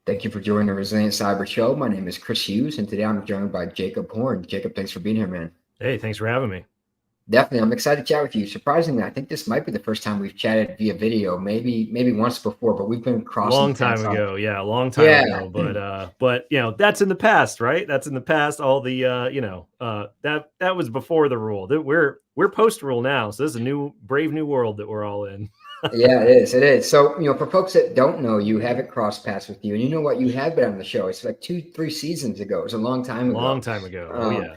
Thank you for joining the Resilient Cyber Show. My name is Chris Hughes, and today I'm joined by Jacob Horne. Jacob, thanks for being here, man. Hey, thanks for having me. Definitely, I'm excited to chat with you. Surprisingly, I think this might be the first time we've chatted via video. Maybe once before, but we've been crossing Long time paths. ago, yeah, a long time ago. But that's in the past, right? That's in the past. All the that was before the rule. We're post rule now, so this is a brave new world that we're all in. Yeah, it is. It is. So, for folks that don't know, you haven't crossed paths with you, and you know what? You have been on the show. It's like 3 seasons ago. It was a long time ago. Long time ago. Oh yeah.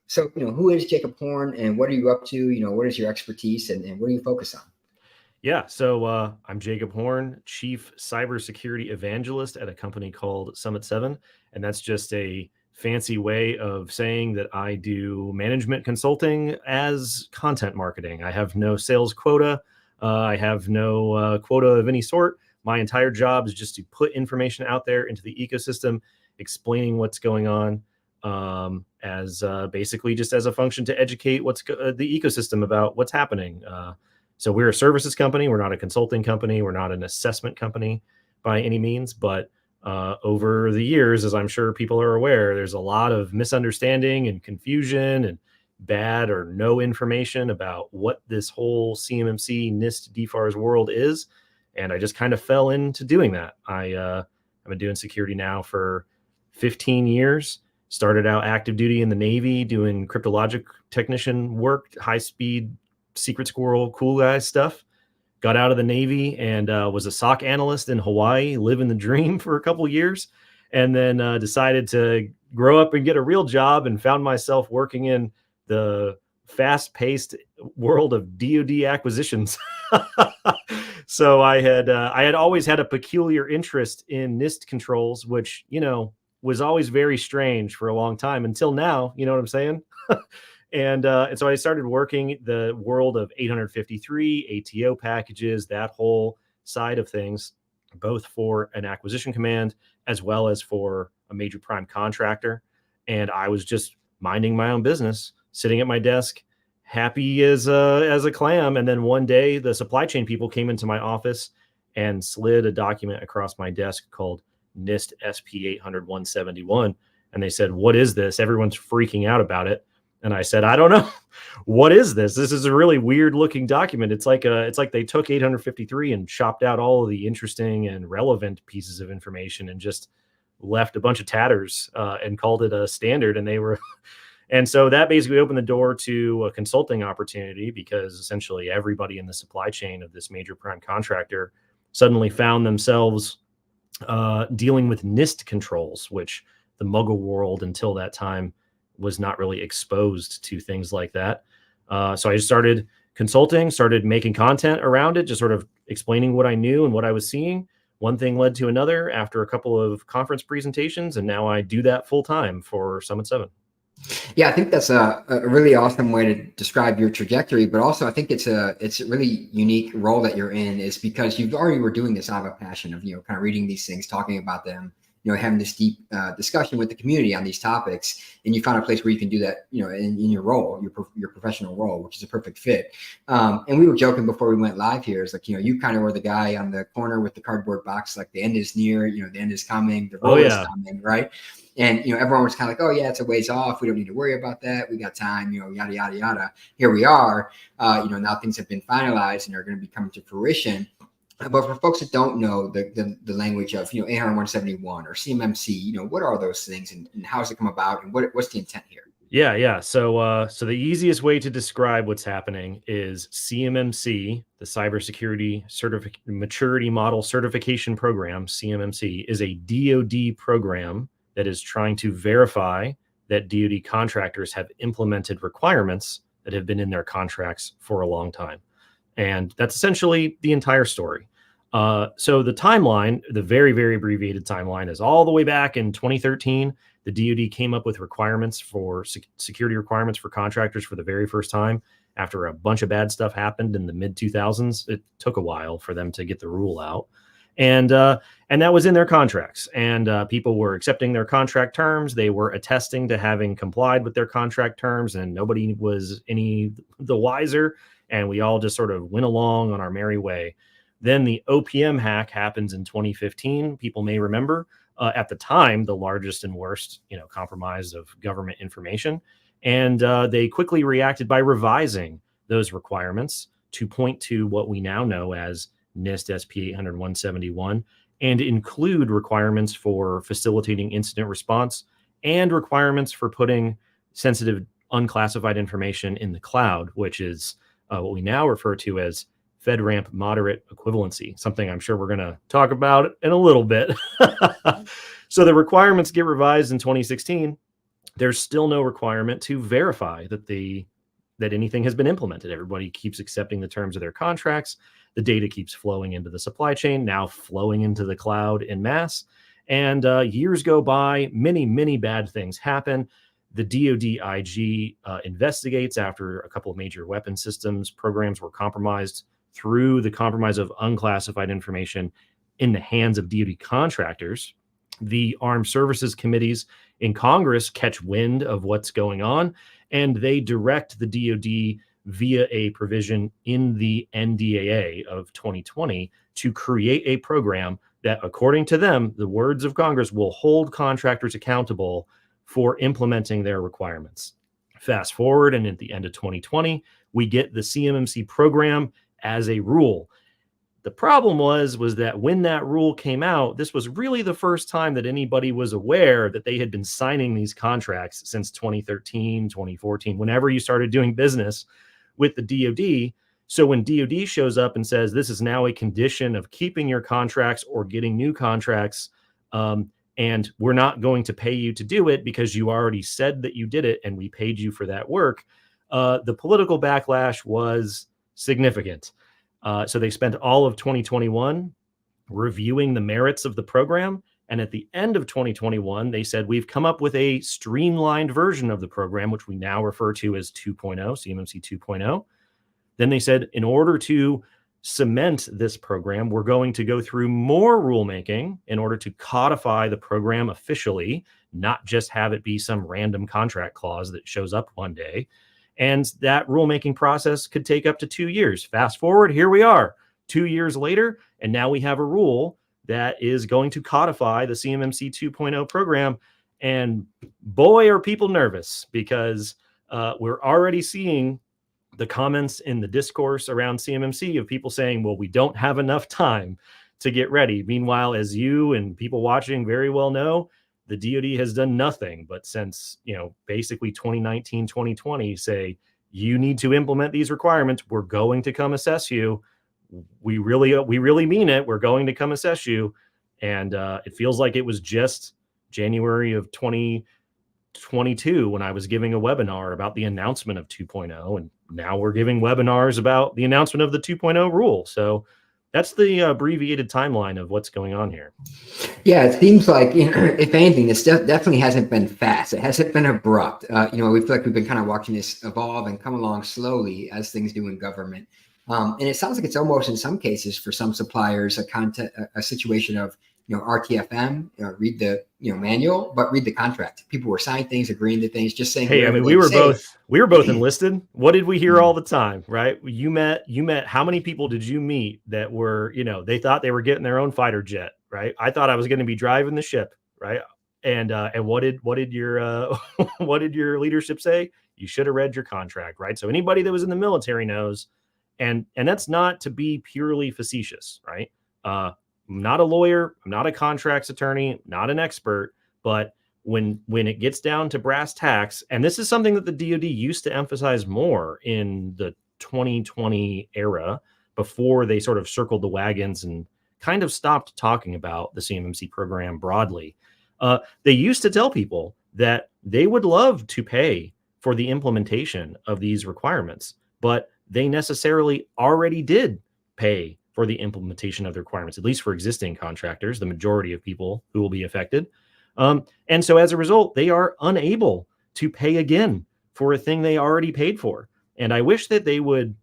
So, who is Jacob Horne, and what are you up to? What is your expertise, and what do you focus on? Yeah, so I'm Jacob Horne, Chief Cybersecurity Evangelist at a company called Summit 7, and that's just a fancy way of saying that I do management consulting as content marketing. I have no sales quota. I have no quota of any sort. My entire job is just to put information out there into the ecosystem, explaining what's going on, as basically just as a function to educate the ecosystem about what's happening. So we're a services company. We're not a consulting company. We're not an assessment company by any means. But over the years, as I'm sure people are aware, there's a lot of misunderstanding and confusion and bad or no information about what this whole CMMC, NIST, DFARS world is. And I just kind of fell into doing that. I've been doing security now for 15 years. Started out active duty in the Navy doing cryptologic technician work, high speed, secret squirrel, cool guy stuff. Got out of the Navy and was a SOC analyst in Hawaii, living the dream for a couple years. And then decided to grow up and get a real job and found myself working in the fast-paced world of DoD Acquisitions. So I had always had a peculiar interest in NIST controls, which, was always very strange for a long time until now. You know what I'm saying? And so I started working the world of 853 ATO packages, that whole side of things, both for an acquisition command as well as for a major prime contractor. And I was just minding my own business, sitting at my desk, happy as a clam. And then one day the supply chain people came into my office and slid a document across my desk called NIST SP 800-171. And they said, "What is this? Everyone's freaking out about it." And I said, "I don't know. What is this? This is a really weird looking document. It's like they took 853 and chopped out all of the interesting and relevant pieces of information and just left a bunch of tatters and called it a standard." And and so that basically opened the door to a consulting opportunity, because essentially everybody in the supply chain of this major prime contractor suddenly found themselves dealing with NIST controls, which the Muggle world until that time was not really exposed to things like that. So I just started consulting, started making content around it, just sort of explaining what I knew and what I was seeing. One thing led to another after a couple of conference presentations, and now I do that full time for Summit 7. Yeah, I think that's a really awesome way to describe your trajectory, but also I think it's a really unique role that you're in, is because you've already were doing this out of a passion of, kind of reading these things, talking about them, having this deep discussion with the community on these topics, and you found a place where you can do that, in your role, your professional role, which is a perfect fit. And we were joking before we went live here, is like, you kind of were the guy on the corner with the cardboard box, like the end is near, the end is coming, the role is coming, right? And, everyone was kind of like, "Oh yeah, it's a ways off. We don't need to worry about that. We got time, yada, yada, yada." Here we are, now things have been finalized and are going to be coming to fruition. But for folks that don't know the language of 800-171 or CMMC, what are those things, and how does it come about, and what's the intent here? Yeah. So the easiest way to describe what's happening is CMMC, the Cybersecurity Maturity Model Certification Program. CMMC is a DoD program that is trying to verify that DoD contractors have implemented requirements that have been in their contracts for a long time. And that's essentially the entire story. So the timeline, the very, very abbreviated timeline, is all the way back in 2013. The DoD came up with requirements for security requirements for contractors for the very first time. After a bunch of bad stuff happened in the mid 2000s, it took a while for them to get the rule out. And that was in their contracts, and people were accepting their contract terms. They were attesting to having complied with their contract terms, and nobody was any the wiser. And we all just sort of went along on our merry way. Then the OPM hack happens in 2015. People may remember, at the time, the largest and worst, compromise of government information. And they quickly reacted by revising those requirements to point to what we now know as NIST SP 800-171, and include requirements for facilitating incident response and requirements for putting sensitive unclassified information in the cloud, which is what we now refer to as FedRAMP moderate equivalency, something I'm sure we're going to talk about in a little bit. So the requirements get revised in 2016. There's still no requirement to verify that anything has been implemented. Everybody keeps accepting the terms of their contracts. The data keeps flowing into the supply chain, now flowing into the cloud en masse. And years go by, many bad things happen. The DoD IG investigates after a couple of major weapon systems programs were compromised through the compromise of unclassified information in the hands of DoD contractors. The Armed Services Committees in Congress catch wind of what's going on, and they direct the DoD via a provision in the NDAA of 2020 to create a program that, according to them, the words of Congress, will hold contractors accountable for implementing their requirements. Fast forward, and at the end of 2020, we get the CMMC program as a rule. The problem was that when that rule came out, this was really the first time that anybody was aware that they had been signing these contracts since 2013, 2014, whenever you started doing business with the DoD. So when DoD shows up and says, this is now a condition of keeping your contracts or getting new contracts, and we're not going to pay you to do it because you already said that you did it and we paid you for that work, the political backlash was significant. So they spent all of 2021 reviewing the merits of the program. And at the end of 2021, they said, we've come up with a streamlined version of the program, which we now refer to as 2.0, CMMC 2.0. Then they said, in order to cement this program, we're going to go through more rulemaking in order to codify the program officially, not just have it be some random contract clause that shows up one day. And that rulemaking process could take up to 2 years. Fast forward, here we are 2 years later, and now we have a rule that is going to codify the CMMC 2.0 program. And boy, are people nervous, because we're already seeing the comments in the discourse around CMMC of people saying, well, we don't have enough time to get ready. Meanwhile, as you and people watching very well know, the DoD has done nothing but since, basically 2019, 2020, say, you need to implement these requirements. We're going to come assess you. We really mean it. We're going to come assess you. And it feels like it was just January of 2022 when I was giving a webinar about the announcement of 2.0. And now we're giving webinars about the announcement of the 2.0 rule. So that's the abbreviated timeline of what's going on here. Yeah, it seems like, if anything, this definitely hasn't been fast. It hasn't been abrupt. We feel like we've been kind of watching this evolve and come along slowly, as things do in government. And it sounds like it's almost, in some cases, for some suppliers, a situation of, RTFM, read the manual, but read the contract. People were signing things, agreeing to things, just saying. Hey, I mean, we were both enlisted. What did we hear all the time, right? You met. How many people did you meet that were, they thought they were getting their own fighter jet, right? I thought I was going to be driving the ship, right? And what did your what did your leadership say? You should have read your contract, right? So anybody that was in the military knows, and that's not to be purely facetious, right? I'm not a lawyer, I'm not a contracts attorney, not an expert, but when it gets down to brass tacks, and this is something that the DoD used to emphasize more in the 2020 era, before they sort of circled the wagons and kind of stopped talking about the CMMC program broadly. They used to tell people that they would love to pay for the implementation of these requirements, but they necessarily already did pay for the implementation of the requirements, at least for existing contractors, the majority of people who will be affected. And so as a result, they are unable to pay again for a thing they already paid for. And I wish that they would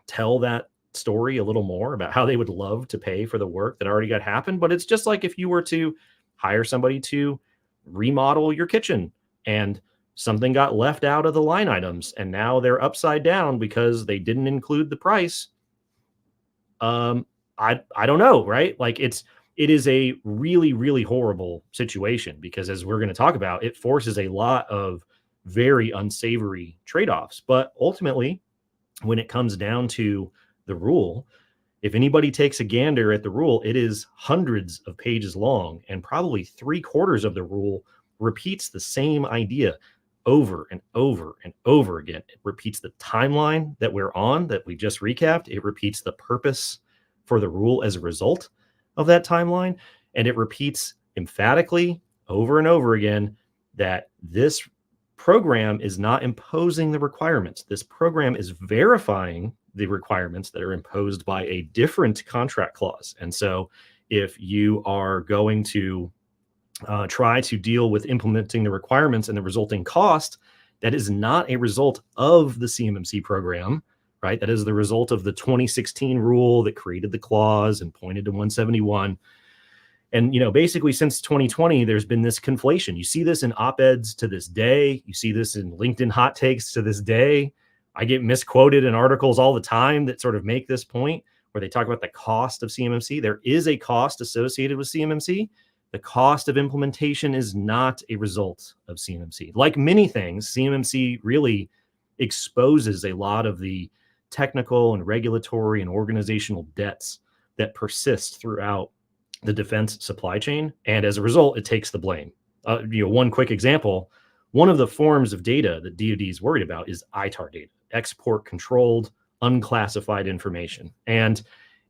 tell that story a little more about how they would love to pay for the work that already got happened. But it's just like if you were to hire somebody to remodel your kitchen and something got left out of the line items and now they're upside down because they didn't include the price. I don't know, right? Like it is a really, really horrible situation because, as we're going to talk about, it forces a lot of very unsavory trade-offs. But ultimately, when it comes down to the rule, if anybody takes a gander at the rule, it is hundreds of pages long, and probably 3/4 of the rule repeats the same idea over and over and over again. It repeats the timeline that we're on that we just recapped. It repeats the purpose for the rule as a result of that timeline. And it repeats emphatically over and over again that this program is not imposing the requirements. This program is verifying the requirements that are imposed by a different contract clause. And so if you are going to try to deal with implementing the requirements and the resulting cost, that is not a result of the CMMC program, right? That is the result of the 2016 rule that created the clause and pointed to 171. And, basically since 2020, there's been this conflation. You see this in op-eds to this day. You see this in LinkedIn hot takes to this day. I get misquoted in articles all the time that sort of make this point where they talk about the cost of CMMC. There is a cost associated with CMMC. The cost of implementation is not a result of CMMC. Like many things, CMMC really exposes a lot of the technical and regulatory and organizational debts that persist throughout the defense supply chain. And as a result, it takes the blame. One quick example, one of the forms of data that DoD is worried about is ITAR data, export controlled, unclassified information. And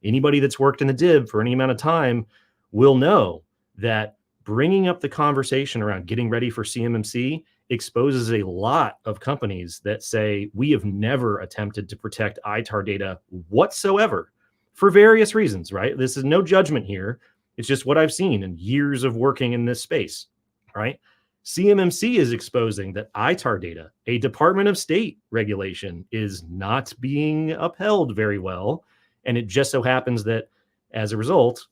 anybody that's worked in the DIB for any amount of time will know that bringing up the conversation around getting ready for CMMC exposes a lot of companies that say, we have never attempted to protect ITAR data whatsoever for various reasons, right? This is no judgment here. It's just what I've seen in years of working in this space, right? CMMC is exposing that ITAR data, a Department of State regulation, is not being upheld very well. And it just so happens that as a result,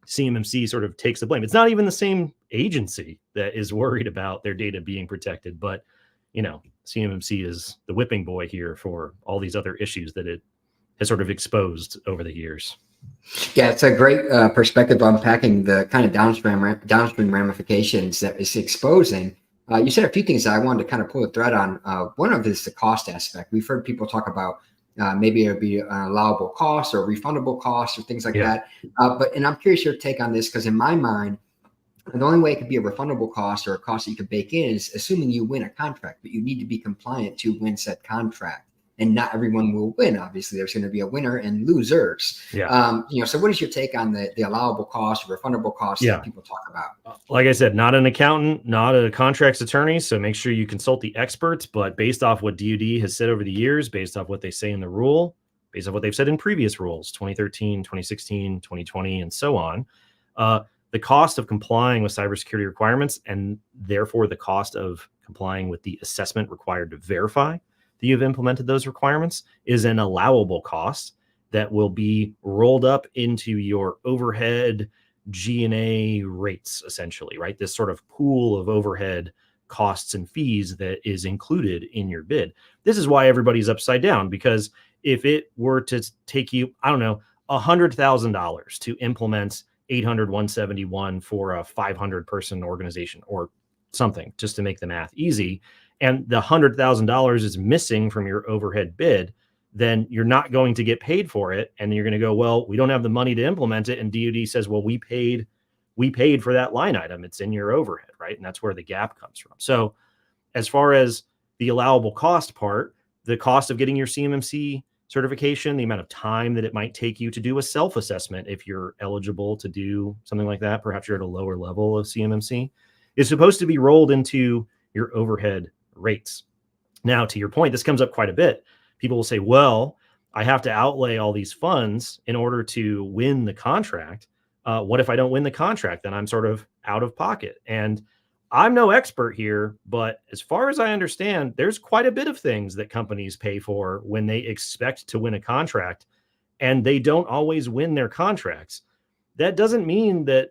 CMMC sort of takes the blame. It's not even the same agency that is worried about their data being protected, but CMMC is the whipping boy here for all these other issues that it has sort of exposed over the years. Yeah, it's a great perspective unpacking the kind of downstream ramifications that it's exposing. You said a few things that I wanted to kind of pull a thread on. One of it is the cost aspect. We've heard people talk about maybe it'll be an allowable cost or refundable costs or things like that. And I'm curious your take on this, because in my mind, the only way it could be a refundable cost or a cost that you could bake in is assuming you win a contract, but you need to be compliant to win said contract. And not everyone will win. Obviously, there's going to be a winner and losers. So what is your take on the allowable cost or refundable costs that people talk about? Like I said, not an accountant, not a contracts attorney. So make sure you consult the experts. But based off what DoD has said over the years, based off what they say in the rule, based off what they've said in previous rules, 2013, 2016, 2020, and so on, the cost of complying with cybersecurity requirements, and therefore the cost of complying with the assessment required to verify that you've implemented those requirements, is an allowable cost that will be rolled up into your overhead G&A rates, essentially, right? This sort of pool of overhead costs and fees that is included in your bid. This is why everybody's upside down, because if it were to take you, I don't know, $100,000 to implement 800-171 for a 500 person organization or something, just to make the math easy, and the $100,000 is missing from your overhead bid, then you're not going to get paid for it. And you're going to go, well, we don't have the money to implement it. And DoD says, well, we paid for that line item. It's in your overhead, right? And that's where the gap comes from. So as far as the allowable cost part, the cost of getting your CMMC certification, the amount of time that it might take you to do a self-assessment if you're eligible to do something like that, perhaps you're at a lower level of CMMC, is supposed to be rolled into your overhead rates. Now, to your point, this comes up quite a bit. People will say, well, I have to outlay all these funds in order to win the contract. What if I don't win the contract? Then I'm sort of out of pocket. And I'm no expert here, but as far as I understand, there's quite a bit of things that companies pay for when they expect to win a contract, and they don't always win their contracts. That doesn't mean that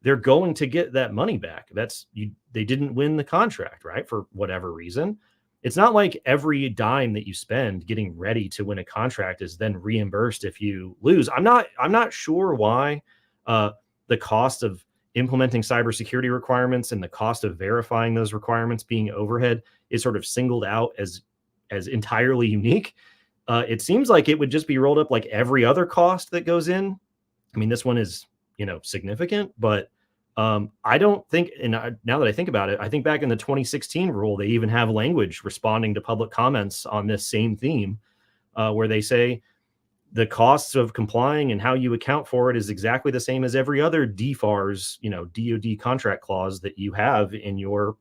they're going to get that money back. They didn't win the contract, right? For whatever reason. it's not like every dime that you spend getting ready to win a contract is then reimbursed if you lose. I'm not sure why the cost of implementing cybersecurity requirements and the cost of verifying those requirements being overhead is sort of singled out as entirely unique. It seems like it would just be rolled up like every other cost that goes in. I mean, this one is, significant, but I don't think, and now that I think about it, I think back in the 2016 rule, they even have language responding to public comments on this same theme, where they say the costs of complying and how you account for it is exactly the same as every other DFARS, DoD contract clause that you have in your,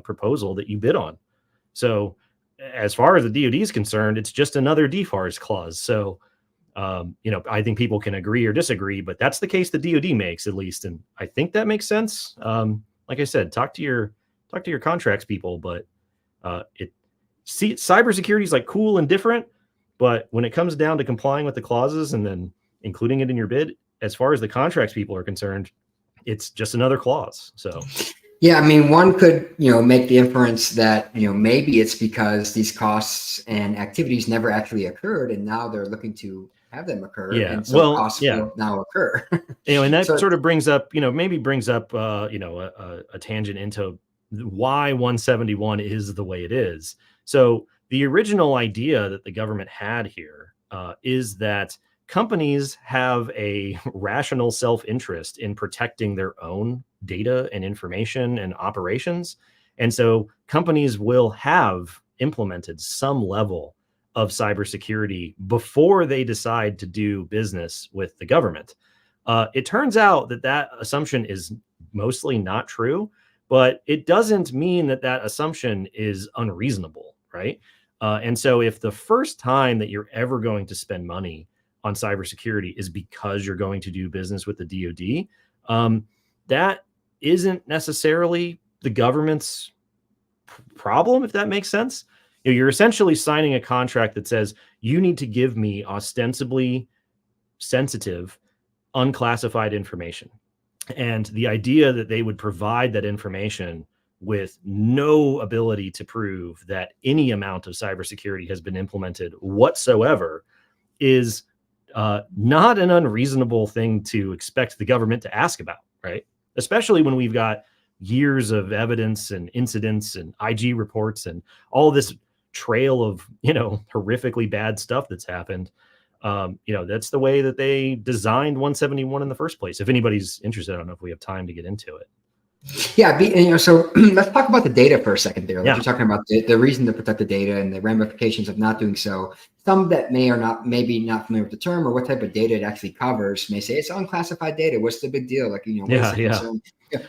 proposal that you bid on. So as far as the DoD is concerned, it's just another DFARS clause. So, I think people can agree or disagree, but that's the case the DoD makes, at least. And I think that makes sense. Like I said, talk to your contracts people, but cybersecurity is like cool and different. But when it comes down to complying with the clauses and then including it in your bid, as far as the contracts people are concerned, it's just another clause. So, yeah, I mean, one could, make the inference that, maybe it's because these costs and activities never actually occurred, and now they're looking to have them occur. Yeah, and so costs will now occur. And that sort of brings up, a tangent into why 171 is the way it is. So the original idea that the government had here is that companies have a rational self-interest in protecting their own data and information and operations. And so companies will have implemented some level of cybersecurity before they decide to do business with the government. It turns out that assumption is mostly not true, but it doesn't mean that assumption is unreasonable, right? And so if the first time that you're ever going to spend money on cybersecurity is because you're going to do business with the DoD, that isn't necessarily the government's problem, if that makes sense. You're essentially signing a contract that says you need to give me ostensibly sensitive, unclassified information. And the idea that they would provide that information with no ability to prove that any amount of cybersecurity has been implemented whatsoever is not an unreasonable thing to expect the government to ask about, right? Especially when we've got years of evidence and incidents and IG reports and all this trail of, horrifically bad stuff that's happened. That's the way that they designed 171 in the first place. If anybody's interested, I don't know if we have time to get into it. Yeah, so let's talk about the data for a second there. Yeah. You're talking about the reason to protect the data and the ramifications of not doing so. Some that maybe not familiar with the term or what type of data it actually covers may say it's unclassified data. What's the big deal? Like, what's the concern?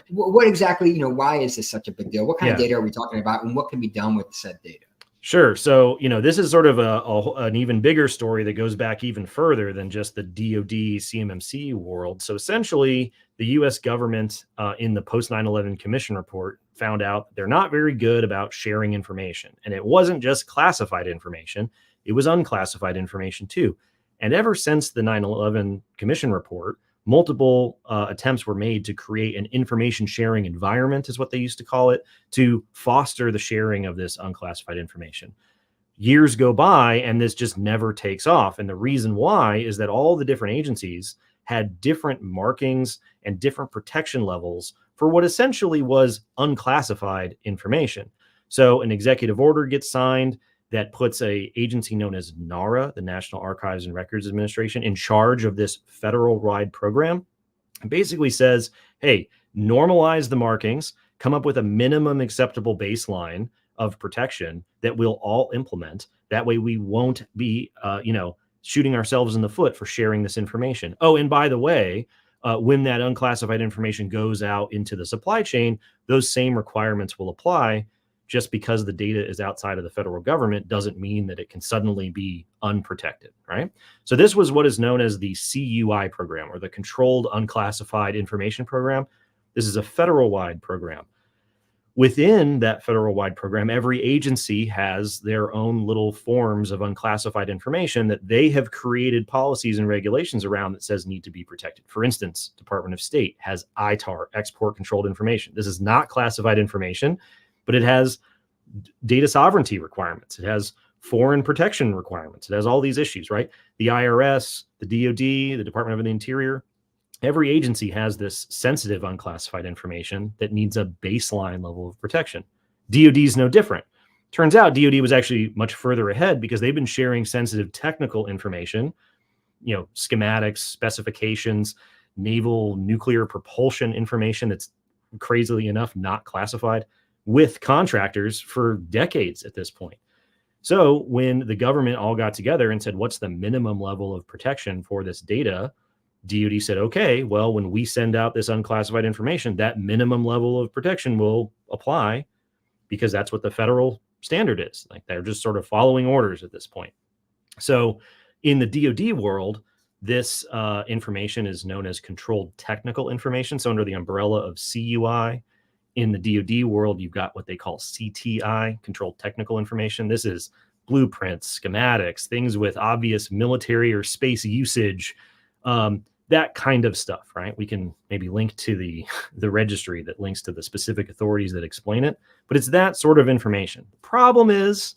What exactly, why is this such a big deal? What kind of data are we talking about, and what can be done with said data? Sure. So, this is sort of an even bigger story that goes back even further than just the DoD CMMC world. So essentially, the U.S. government in the post 9/11 Commission report found out that they're not very good about sharing information. And it wasn't just classified information. It was unclassified information too. And ever since the 9/11 Commission report, multiple attempts were made to create an information sharing environment, is what they used to call it, to foster the sharing of this unclassified information. Years go by and this just never takes off. And the reason why is that all the different agencies had different markings and different protection levels for what essentially was unclassified information. So an executive order gets signed that puts a agency known as NARA, the National Archives and Records Administration, in charge of this federal-wide program. It basically says, hey, normalize the markings, come up with a minimum acceptable baseline of protection that we'll all implement. That way we won't be, shooting ourselves in the foot for sharing this information. Oh, and by the way, when that unclassified information goes out into the supply chain, those same requirements will apply. Just because the data is outside of the federal government doesn't mean that it can suddenly be unprotected, right? So this was what is known as the CUI program, or the Controlled Unclassified Information Program. This is a federal-wide program. Within that federal-wide program, every agency has their own little forms of unclassified information that they have created policies and regulations around that says need to be protected. For instance, Department of State has ITAR, export controlled information. This is not classified information, but it has data sovereignty requirements. It has foreign protection requirements. It has all these issues, right? The IRS, the DoD, the Department of the Interior, every agency has this sensitive unclassified information that needs a baseline level of protection. DoD is no different. Turns out DoD was actually much further ahead because they've been sharing sensitive technical information, schematics, specifications, naval nuclear propulsion information that's crazily enough not classified, with contractors for decades at this point. So when the government all got together and said, what's the minimum level of protection for this data? DoD said, okay, well, when we send out this unclassified information, that minimum level of protection will apply because that's what the federal standard is. Like, they're just sort of following orders at this point. So in the DoD world, this information is known as controlled technical information. So under the umbrella of CUI, in the DoD world, you've got what they call CTI, controlled technical information. This is blueprints, schematics, things with obvious military or space usage, that kind of stuff, right? We can maybe link to the registry that links to the specific authorities that explain it, but it's that sort of information. The problem is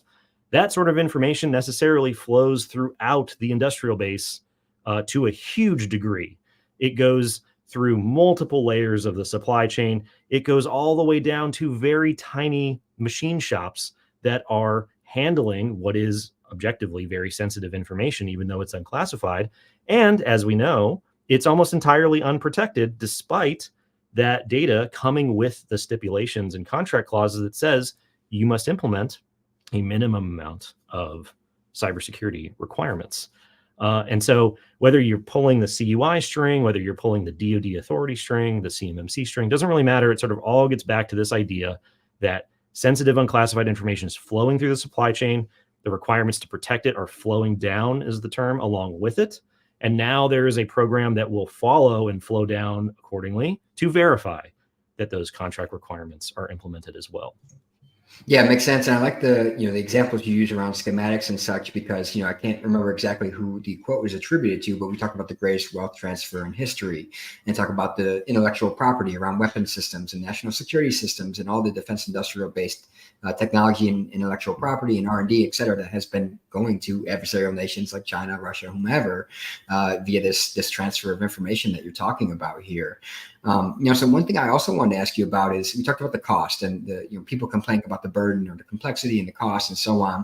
that sort of information necessarily flows throughout the industrial base to a huge degree. It goes through multiple layers of the supply chain. It goes all the way down to very tiny machine shops that are handling what is objectively very sensitive information, even though it's unclassified. And as we know, it's almost entirely unprotected, despite that data coming with the stipulations and contract clauses that says you must implement a minimum amount of cybersecurity requirements. And so whether you're pulling the CUI string, whether you're pulling the DoD authority string, the CMMC string, doesn't really matter. It sort of all gets back to this idea that sensitive unclassified information is flowing through the supply chain. The requirements to protect it are flowing down, is the term, along with it. And now there is a program that will follow and flow down accordingly to verify that those contract requirements are implemented as well. Yeah, it makes sense. And I like the examples you use around schematics and such, because, I can't remember exactly who the quote was attributed to, but we talk about the greatest wealth transfer in history and talk about the intellectual property around weapon systems and national security systems and all the defense industrial based technology and intellectual property and R&D, et cetera, that has been going to adversarial nations like China, Russia, whomever, via this transfer of information that you're talking about here. So one thing I also wanted to ask you about is, we talked about the cost and the people complaining about the burden or the complexity and the cost and so on.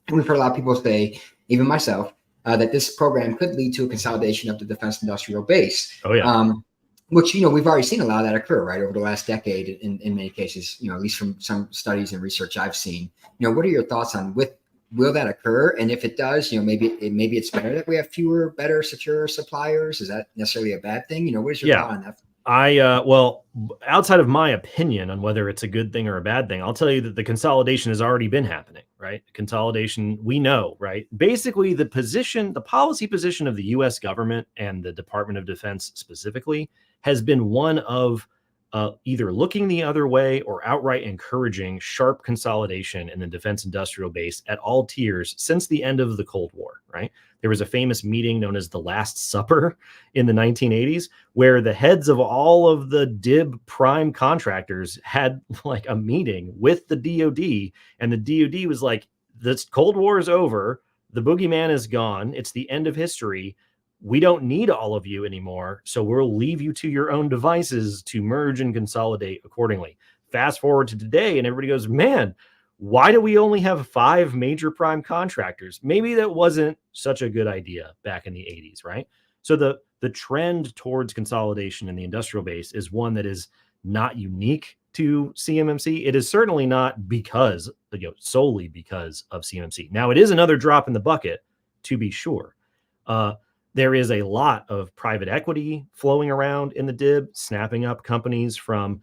And we've heard a lot of people say, even myself, that this program could lead to a consolidation of the defense industrial base. Oh, yeah. Which, we've already seen a lot of that occur, right, over the last decade in many cases, at least from some studies and research I've seen. What are your thoughts on will that occur? And if it does, maybe it's better that we have fewer, better, secure suppliers. Is that necessarily a bad thing? What is your thought on that? Well, outside of my opinion on whether it's a good thing or a bad thing, I'll tell you that the consolidation has already been happening, right? Consolidation, we know, right? Basically, the policy position of the U.S. government and the Department of Defense specifically has been one of either looking the other way or outright encouraging sharp consolidation in the defense industrial base at all tiers since the end of the Cold War, right? There was a famous meeting known as the Last Supper in the 1980s, where the heads of all of the DIB prime contractors had like a meeting with the DoD, and the DoD was like, this Cold War is over. The boogeyman is gone. It's the end of history. We don't need all of you anymore, so we'll leave you to your own devices to merge and consolidate accordingly. Fast forward to today, and everybody goes, man, why do we only have 5 major prime contractors? Maybe that wasn't such a good idea back in the 80s, right? So the trend towards consolidation in the industrial base is one that is not unique to CMMC. It is certainly not solely because of CMMC. Now, it is another drop in the bucket, to be sure. There is a lot of private equity flowing around in the DIB, snapping up companies from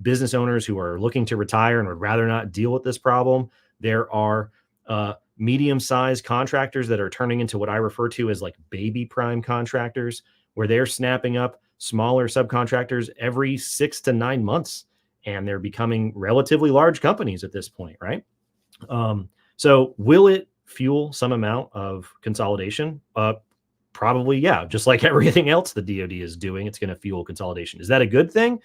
business owners who are looking to retire and would rather not deal with this problem. There are medium-sized contractors that are turning into what I refer to as like baby prime contractors, where they're snapping up smaller subcontractors every 6 to 9 months, and they're becoming relatively large companies at this point, right? So will it fuel some amount of consolidation? Probably, yeah. Just like everything else the DoD is doing, it's going to fuel consolidation. Is that a good thing?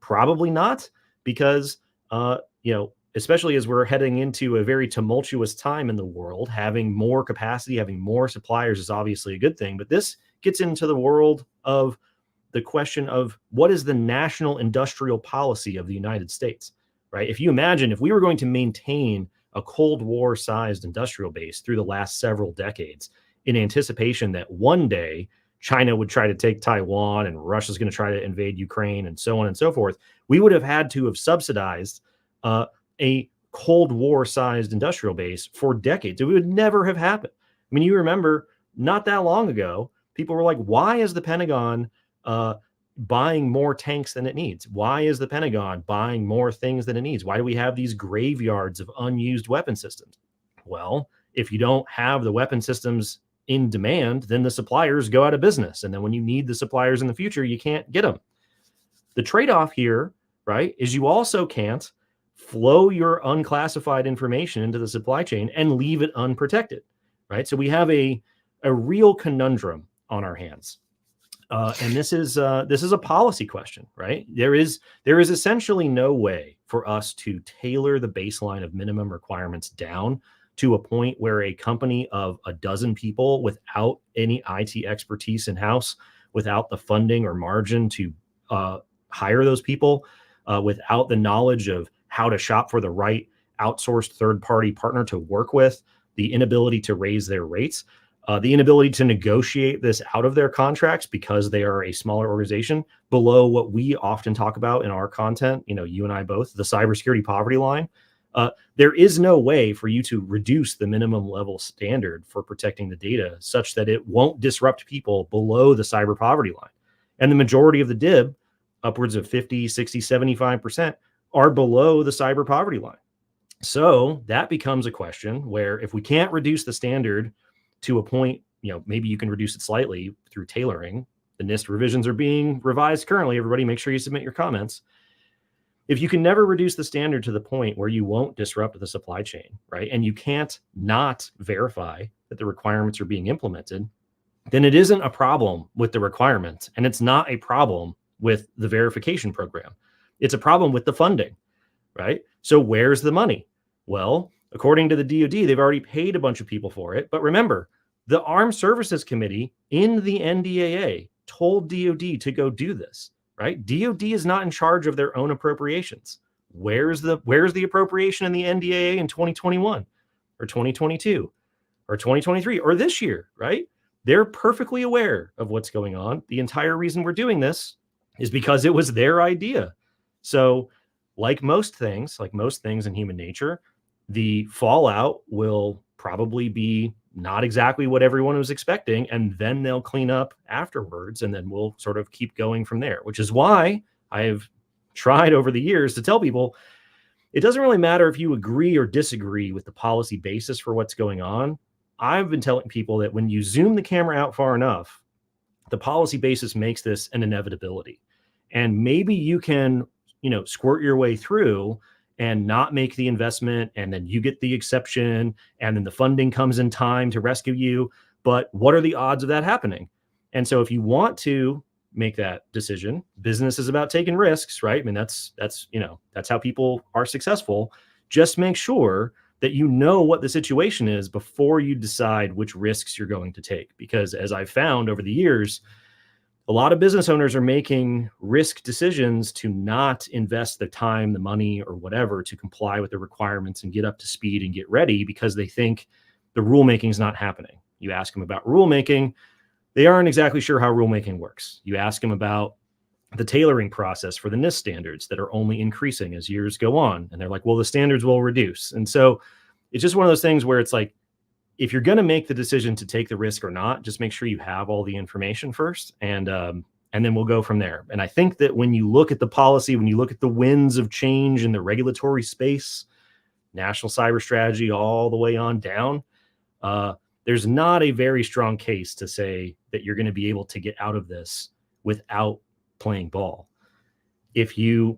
Probably not, because especially as we're heading into a very tumultuous time in the world, having more capacity, having more suppliers is obviously a good thing. But this gets into the world of the question of what is the national industrial policy of the United States, right? If you imagine if we were going to maintain a Cold War sized industrial base through the last several decades in anticipation that one day China would try to take Taiwan and Russia's going to try to invade Ukraine and so on and so forth, we would have had to have subsidized a Cold War sized industrial base for decades. It would never have happened. I mean, you remember not that long ago, people were like, why is the Pentagon buying more tanks than it needs? Why is the Pentagon buying more things than it needs? Why do we have these graveyards of unused weapon systems? Well, if you don't have the weapon systems in demand, then the suppliers go out of business. And then when you need the suppliers in the future, you can't get them. The trade-off here, right, is you also can't flow your unclassified information into the supply chain and leave it unprotected, right? So we have a real conundrum on our hands. And this is a policy question, right? There is essentially no way for us to tailor the baseline of minimum requirements down to a point where a company of a dozen people without any IT expertise in-house, without the funding or margin to hire those people, without the knowledge of how to shop for the right outsourced third-party partner to work with, the inability to raise their rates, the inability to negotiate this out of their contracts because they are a smaller organization below what we often talk about in our content, you and I both, the cybersecurity poverty line. There is no way for you to reduce the minimum level standard for protecting the data such that it won't disrupt people below the cyber poverty line. And the majority of the DIB, upwards of 50, 60, 75%, are below the cyber poverty line. So that becomes a question where if we can't reduce the standard to a point, maybe you can reduce it slightly through tailoring. The NIST revisions are being revised currently. Everybody make sure you submit your comments. If you can never reduce the standard to the point where you won't disrupt the supply chain, right? And you can't not verify that the requirements are being implemented, then it isn't a problem with the requirements. And it's not a problem with the verification program. It's a problem with the funding, right? So where's the money? Well, according to the DoD, they've already paid a bunch of people for it. But remember, the Armed Services Committee in the NDAA told DoD to go do this, right? DoD is not in charge of their own appropriations. Where's the appropriation in the NDAA in 2021 or 2022 or 2023 or this year, right? They're perfectly aware of what's going on. The entire reason we're doing this is because it was their idea. So like most things in human nature, the fallout will probably be not exactly what everyone was expecting, and then they'll clean up afterwards, and then we'll sort of keep going from there, which is why I've tried over the years to tell people it doesn't really matter if you agree or disagree with the policy basis for what's going on. I've been telling people that when you zoom the camera out far enough, the policy basis makes this an inevitability. And maybe you can, squirt your way through and not make the investment, and then you get the exception, and then the funding comes in time to rescue you. But what are the odds of that happening? And so if you want to make that decision, business is about taking risks, right? I mean, that's how people are successful. Just make sure that you know what the situation is before you decide which risks you're going to take. Because as I've found over the years, a lot of business owners are making risk decisions to not invest the time, the money, or whatever to comply with the requirements and get up to speed and get ready because they think the rulemaking is not happening. You ask them about rulemaking, they aren't exactly sure how rulemaking works. You ask them about the tailoring process for the NIST standards that are only increasing as years go on. And they're like, well, the standards will reduce. And so it's just one of those things where it's like, if you're going to make the decision to take the risk or not, just make sure you have all the information first, and then we'll go from there. And I think that when you look at the policy, when you look at the winds of change in the regulatory space, national cyber strategy, all the way on down, there's not a very strong case to say that you're going to be able to get out of this without playing ball. If you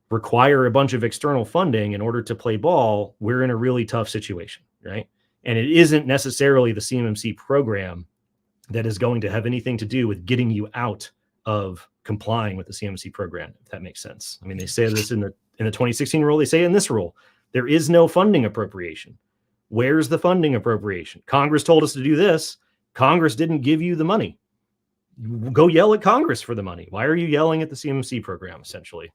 require a bunch of external funding in order to play ball, we're in a really tough situation, right? And it isn't necessarily the CMMC program that is going to have anything to do with getting you out of complying with the CMMC program, if that makes sense. I mean, they say this in the 2016 rule, they say in this rule, There is no funding appropriation. Where's the funding appropriation? Congress told us to do this. Congress didn't give you the money. Go yell at Congress for the money. Why are you yelling at the CMC program, essentially?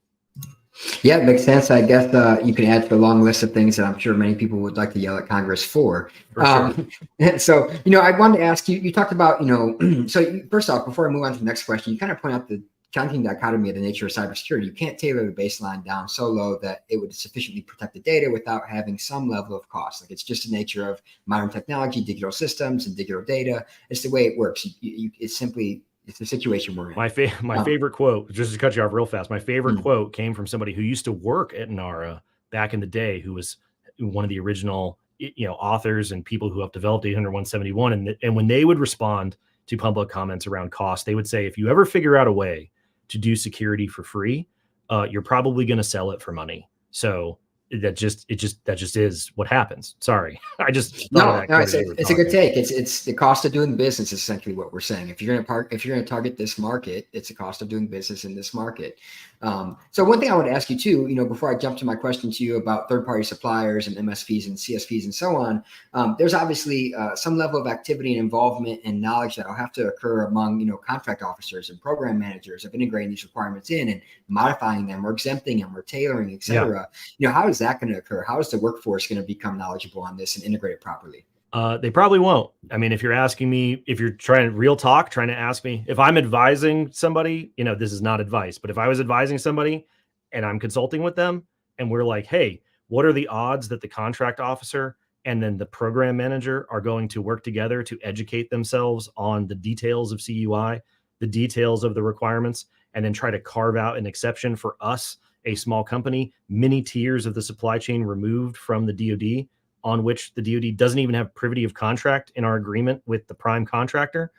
Yeah, it makes sense. I guess you can add to the long list of things that I'm sure many people would like to yell at Congress for. Sure. So, I wanted to ask you, you talked about, first off, before I move on to the next question, you kind of point out the challenging dichotomy of the nature of cybersecurity. You can't tailor the baseline down so low that it would sufficiently protect the data without having some level of cost. Like, it's just the nature of modern technology, digital systems, and digital data. It's the way it works. It's the situation we're in. My favorite quote, just to cut you off real fast, my favorite quote came from somebody who used to work at NARA back in the day, who was one of the original, authors and people who have developed 800.171. And when they would respond to public comments around cost, they would say, if you ever figure out a way to do security for free, you're probably going to sell it for money. So that just is what happens. Sorry. I just thought no, it's a good take. It's the cost of doing business is essentially what we're saying. If you're going to target this market, it's the cost of doing business in this market. So one thing I would ask you too, before I jump to my question to you about third-party suppliers and MSPs and CSPs and so on, there's obviously some level of activity and involvement and knowledge that will have to occur among, contract officers and program managers of integrating these requirements in and modifying them or exempting them or tailoring, et cetera. Yeah. How is that going to occur? How is the workforce going to become knowledgeable on this and integrate it properly? They probably won't. I mean, if you're asking me, if you're trying to ask me if I'm advising somebody, this is not advice, but if I was advising somebody and I'm consulting with them and we're like, hey, what are the odds that the contract officer and then the program manager are going to work together to educate themselves on the details of CUI, the details of the requirements, and then try to carve out an exception for us, a small company, many tiers of the supply chain removed from the DoD, on which the DoD doesn't even have privity of contract in our agreement with the prime contractor.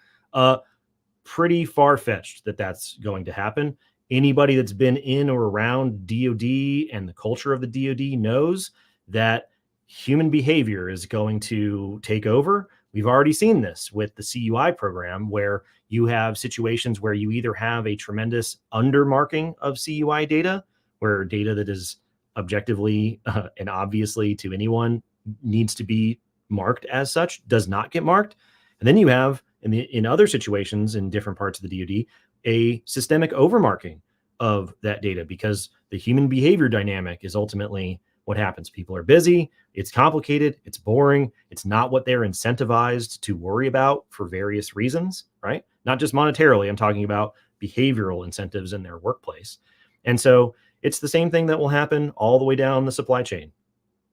Pretty far-fetched that that's going to happen. Anybody that's been in or around DoD and the culture of the DoD knows that human behavior is going to take over. We've already seen this with the CUI program, where you have situations where you either have a tremendous undermarking of CUI data, where data that is objectively and obviously to anyone needs to be marked as such does not get marked. And then you have in other situations in different parts of the DoD, a systemic overmarking of that data, because the human behavior dynamic is ultimately what happens. People are busy, it's complicated, it's boring, it's not what they're incentivized to worry about for various reasons, right? Not just monetarily, I'm talking about behavioral incentives in their workplace. And so it's the same thing that will happen all the way down the supply chain.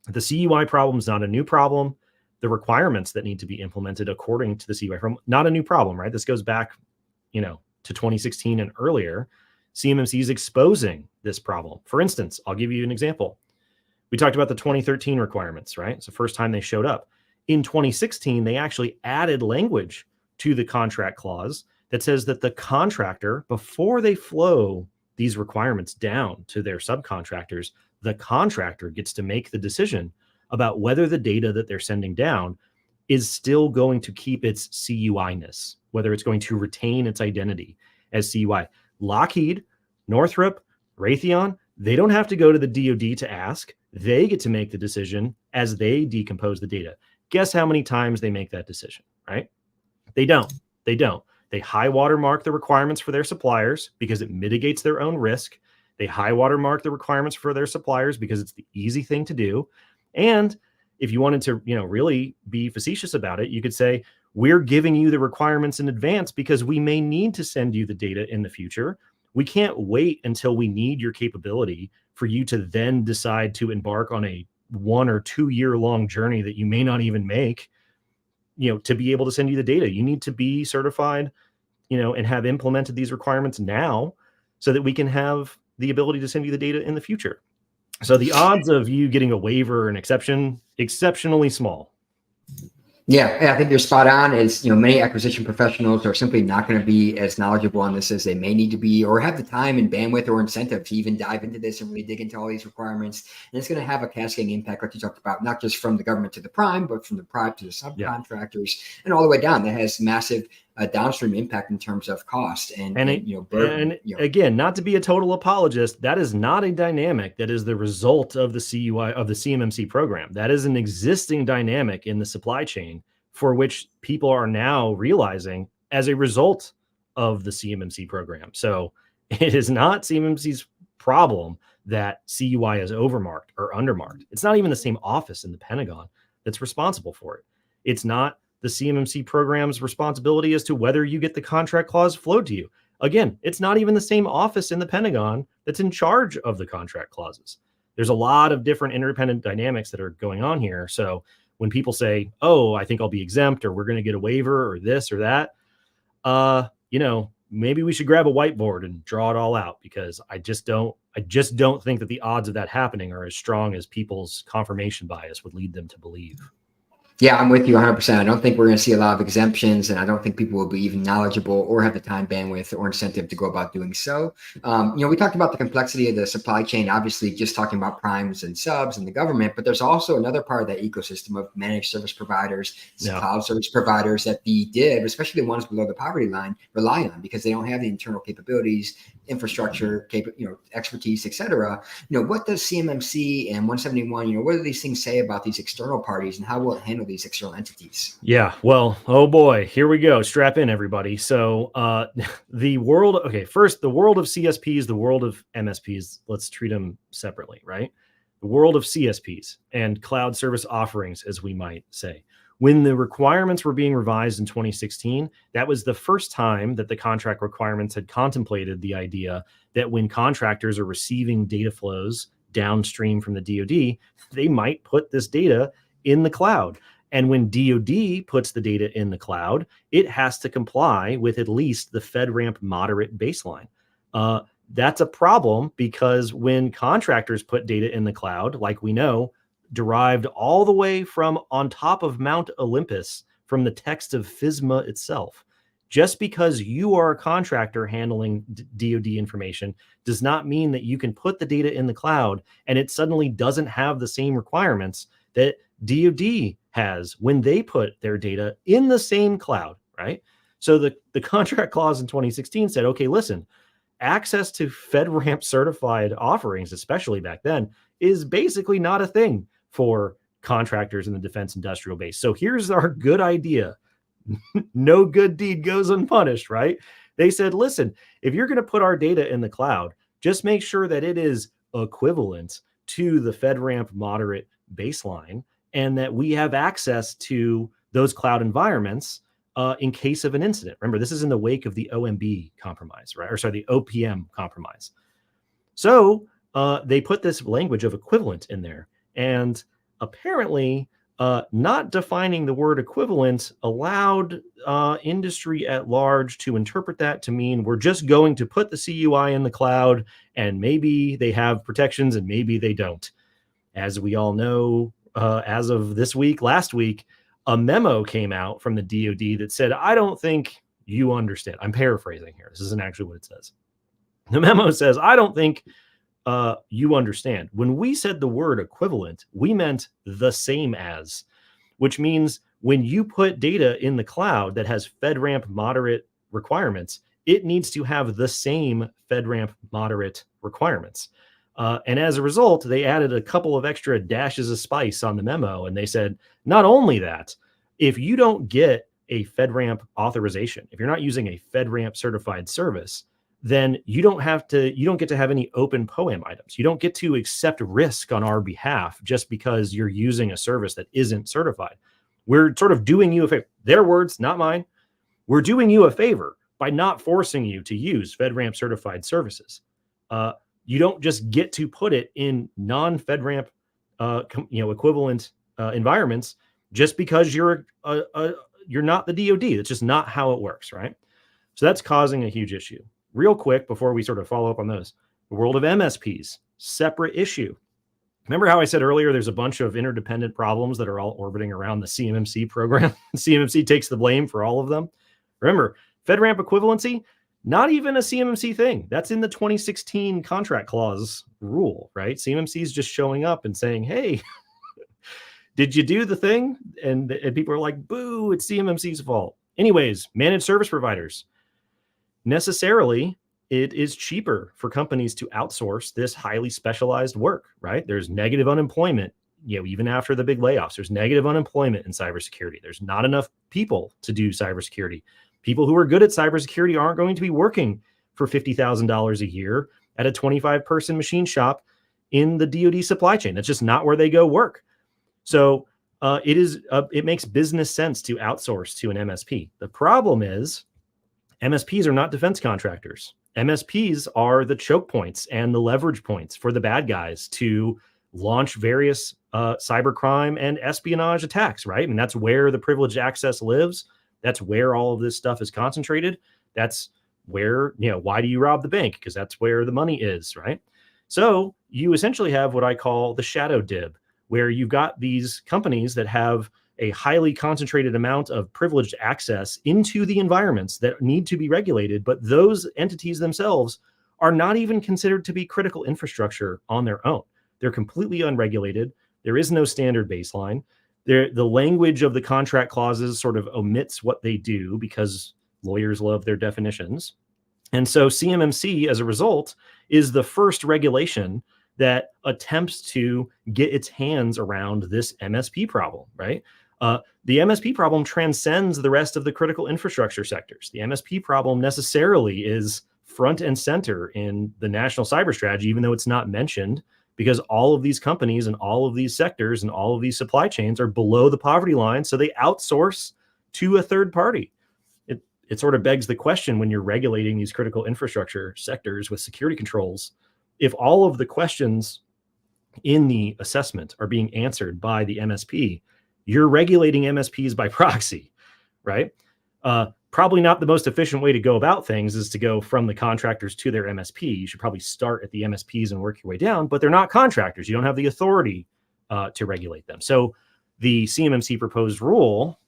The CUI problem is not a new problem. The requirements that need to be implemented according to the CUI problem, not a new problem, right? This goes back, to 2016 and earlier. CMMC is exposing this problem. For instance, I'll give you an example. We talked about the 2013 requirements, right? It's the first time they showed up. In 2016, they actually added language to the contract clause that says that the contractor, before they flow these requirements down to their subcontractors, the contractor gets to make the decision about whether the data that they're sending down is still going to keep its CUI-ness, whether it's going to retain its identity as CUI. Lockheed, Northrop, Raytheon, they don't have to go to the DoD to ask. They get to make the decision as they decompose the data. Guess how many times they make that decision, right? They don't. They high watermark the requirements for their suppliers because it mitigates their own risk. They high watermark the requirements for their suppliers because it's the easy thing to do. And if you wanted to, really be facetious about it, you could say, we're giving you the requirements in advance because we may need to send you the data in the future. We can't wait until we need your capability for you to then decide to embark on a 1 or 2 year long journey that you may not even make, to be able to send you the data. You need to be certified, and have implemented these requirements now so that we can have the ability to send you the data in the future. So the odds of you getting a waiver or an exception, exceptionally small. Yeah, I think you're spot on. Is many acquisition professionals are simply not going to be as knowledgeable on this as they may need to be, or have the time and bandwidth or incentive to even dive into this and really dig into all these requirements. And it's going to have a cascading impact, like you talked about, not just from the government to the prime, but from the prime to the subcontractors and all the way down. That has massive a downstream impact in terms of cost and burden. And again, not to be a total apologist, that is not a dynamic that is the result of the CUI of the CMMC program. That is an existing dynamic in the supply chain for which people are now realizing as a result of the CMMC program. So it is not CMMC's problem that CUI is overmarked or undermarked. It's not even the same office in the Pentagon that's responsible for it. It's not the CMMC program's responsibility as to whether you get the contract clause flowed to you. Again, it's not even the same office in the Pentagon that's in charge of the contract clauses. There's a lot of different interdependent dynamics that are going on here. So when people say, oh, I think I'll be exempt, or we're going to get a waiver, or this or that, maybe we should grab a whiteboard and draw it all out, because I just don't think that the odds of that happening are as strong as people's confirmation bias would lead them to believe. Yeah, I'm with you 100%. I don't think we're going to see a lot of exemptions, and I don't think people will be even knowledgeable or have the time, bandwidth, or incentive to go about doing so. We talked about the complexity of the supply chain, obviously just talking about primes and subs and the government, but there's also another part of that ecosystem of managed service providers, cloud service providers that the DIV, especially the ones below the poverty line, rely on because they don't have the internal capabilities, infrastructure, expertise, et cetera. What does CMMC and 171, what do these things say about these external parties, and how will it handle these external entities? Yeah, well, oh boy, here we go. Strap in, everybody. So the world of CSPs, the world of MSPs, let's treat them separately, right? The world of CSPs and cloud service offerings, as we might say. When the requirements were being revised in 2016, that was the first time that the contract requirements had contemplated the idea that when contractors are receiving data flows downstream from the DoD, they might put this data in the cloud. And when DoD puts the data in the cloud, it has to comply with at least the FedRAMP moderate baseline. That's a problem because when contractors put data in the cloud, like we know, derived all the way from on top of Mount Olympus from the text of FISMA itself, just because you are a contractor handling DoD information does not mean that you can put the data in the cloud and it suddenly doesn't have the same requirements that DoD has when they put their data in the same cloud, right? So the contract clause in 2016 said, okay, listen, access to FedRAMP certified offerings, especially back then, is basically not a thing for contractors in the defense industrial base. So here's our good idea. No good deed goes unpunished, right? They said, listen, if you're going to put our data in the cloud, just make sure that it is equivalent to the FedRAMP moderate baseline, and that we have access to those cloud environments in case of an incident. Remember, this is in the wake of the OMB compromise, right? Or sorry, the OPM compromise. So they put this language of equivalent in there. And apparently not defining the word equivalent allowed industry at large to interpret that to mean we're just going to put the CUI in the cloud, and maybe they have protections and maybe they don't. As we all know, as of last week, a memo came out from the DoD that said, I don't think you understand. I'm paraphrasing here. This isn't actually what it says. The memo says, I don't think you understand. When we said the word equivalent, we meant the same as, which means when you put data in the cloud that has FedRAMP moderate requirements, it needs to have the same FedRAMP moderate requirements. And as a result, they added a couple of extra dashes of spice on the memo. And they said, not only that, if you don't get a FedRAMP authorization, if you're not using a FedRAMP certified service, then you don't get to have any open POAM items. You don't get to accept risk on our behalf just because you're using a service that isn't certified. We're sort of doing you a favor. Their words, not mine. We're doing you a favor by not forcing you to use FedRAMP certified services. You don't just get to put it in non-FedRAMP, equivalent environments just because you're not the DoD. That's just not how it works, right? So that's causing a huge issue. Real quick, before we sort of follow up on those, the world of MSPs, separate issue. Remember how I said earlier, there's a bunch of interdependent problems that are all orbiting around the CMMC program. CMMC takes the blame for all of them. Remember, FedRAMP equivalency, not even a CMMC thing. That's in the 2016 contract clause rule, right? CMMC is just showing up and saying, hey, did you do the thing? And people are like, boo, it's CMMC's fault. Anyways, managed service providers. Necessarily, it is cheaper for companies to outsource this highly specialized work, right? There's negative unemployment, even after the big layoffs, there's negative unemployment in cybersecurity. There's not enough people to do cybersecurity. People who are good at cybersecurity aren't going to be working for $50,000 a year at a 25-person machine shop in the DoD supply chain. That's just not where they go work. So it makes business sense to outsource to an MSP. The problem is MSPs are not defense contractors. MSPs are the choke points and the leverage points for the bad guys to launch various cybercrime and espionage attacks, right? And that's where the privileged access lives. That's where all of this stuff is concentrated. That's where, why do you rob the bank? Because that's where the money is, right? So you essentially have what I call the shadow DIB, where you've got these companies that have a highly concentrated amount of privileged access into the environments that need to be regulated, but those entities themselves are not even considered to be critical infrastructure on their own. They're completely unregulated. There is no standard baseline. The language of the contract clauses sort of omits what they do because lawyers love their definitions. And so CMMC, as a result, is the first regulation that attempts to get its hands around this MSP problem, right? The MSP problem transcends the rest of the critical infrastructure sectors. The MSP problem necessarily is front and center in the national cyber strategy, even though it's not mentioned, because all of these companies and all of these sectors and all of these supply chains are below the poverty line. So they outsource to a third party. It sort of begs the question when you're regulating these critical infrastructure sectors with security controls, if all of the questions in the assessment are being answered by the MSP, you're regulating MSPs by proxy, right? Probably not the most efficient way to go about things is to go from the contractors to their MSP. You should probably start at the MSPs and work your way down, but they're not contractors. You don't have the authority to regulate them. So the CMMC proposed rule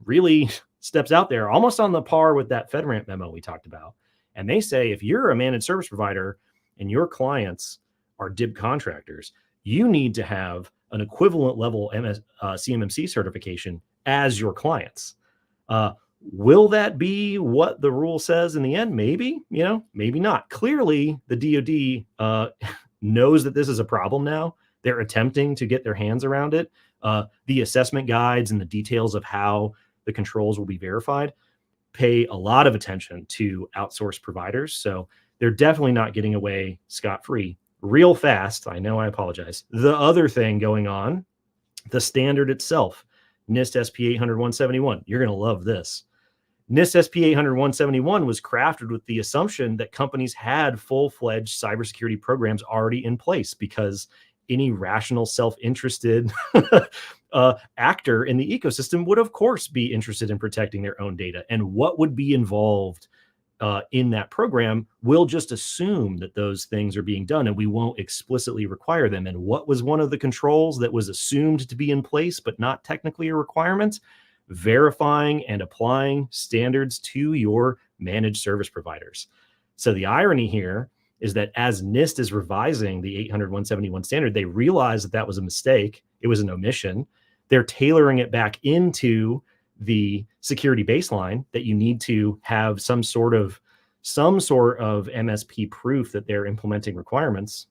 really steps out there almost on the par with that FedRAMP memo we talked about. And they say, if you're a managed service provider and your clients are DIB contractors, you need to have an equivalent level CMMC certification as your clients. Will that be what the rule says in the end? Maybe, maybe not. Clearly, the DoD knows that this is a problem now. They're attempting to get their hands around it. The assessment guides and the details of how the controls will be verified pay a lot of attention to outsourced providers. So they're definitely not getting away scot-free. Real fast, I know, I apologize. The other thing going on, the standard itself, NIST SP 800-171. You're going to love this. NIST SP 800-171 was crafted with the assumption that companies had full-fledged cybersecurity programs already in place, because any rational, self-interested actor in the ecosystem would, of course, be interested in protecting their own data. And what would be involved in that program will just assume that those things are being done, and we won't explicitly require them. And what was one of the controls that was assumed to be in place, but not technically a requirement? Verifying and applying standards to your managed service providers. So the irony here is that as NIST is revising the 800-171 standard, they realize that that was a mistake. It was an omission. They're tailoring it back into the security baseline that you need to have some sort of MSP proof that they're implementing requirements.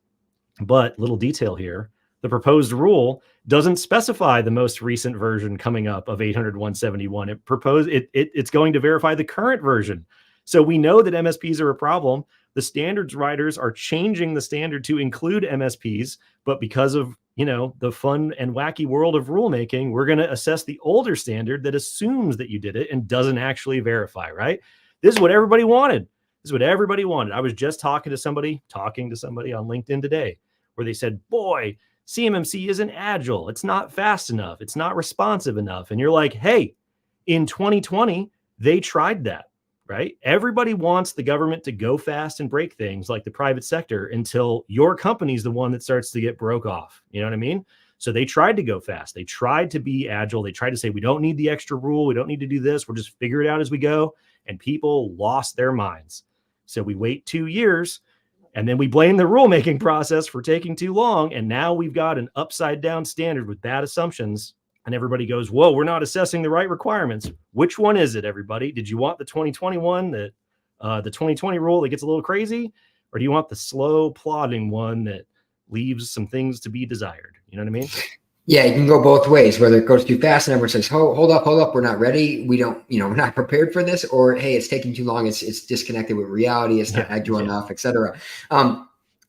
But little detail here, the proposed rule doesn't specify the most recent version coming up of 800-171. It's going to verify the current version. So we know that MSPs are a problem. The standards writers are changing the standard to include MSPs, but because of the fun and wacky world of rulemaking, we're going to assess the older standard that assumes that you did it and doesn't actually verify, right? This is what everybody wanted. I was just talking to somebody on LinkedIn today, where they said, boy, CMMC isn't agile. It's not fast enough. It's not responsive enough. And you're like, hey, in 2020, they tried that. Right? Everybody wants the government to go fast and break things like the private sector until your company's the one that starts to get broke off. You know what I mean? So they tried to go fast. They tried to be agile. They tried to say, we don't need the extra rule. We don't need to do this. We'll just figure it out as we go. And people lost their minds. So we wait 2 years and then we blame the rulemaking process for taking too long. And now we've got an upside down standard with bad assumptions. And everybody goes, whoa, we're not assessing the right requirements. Which one is it, everybody? Did you want the 2021, the 2020 rule that gets a little crazy? Or do you want the slow plodding one that leaves some things to be desired? You know what I mean? Yeah, you can go both ways, whether it goes too fast and everyone says, hold up, we're not ready. We don't, we're not prepared for this, or, hey, it's taking too long. It's disconnected with reality. It's not agile enough, et cetera.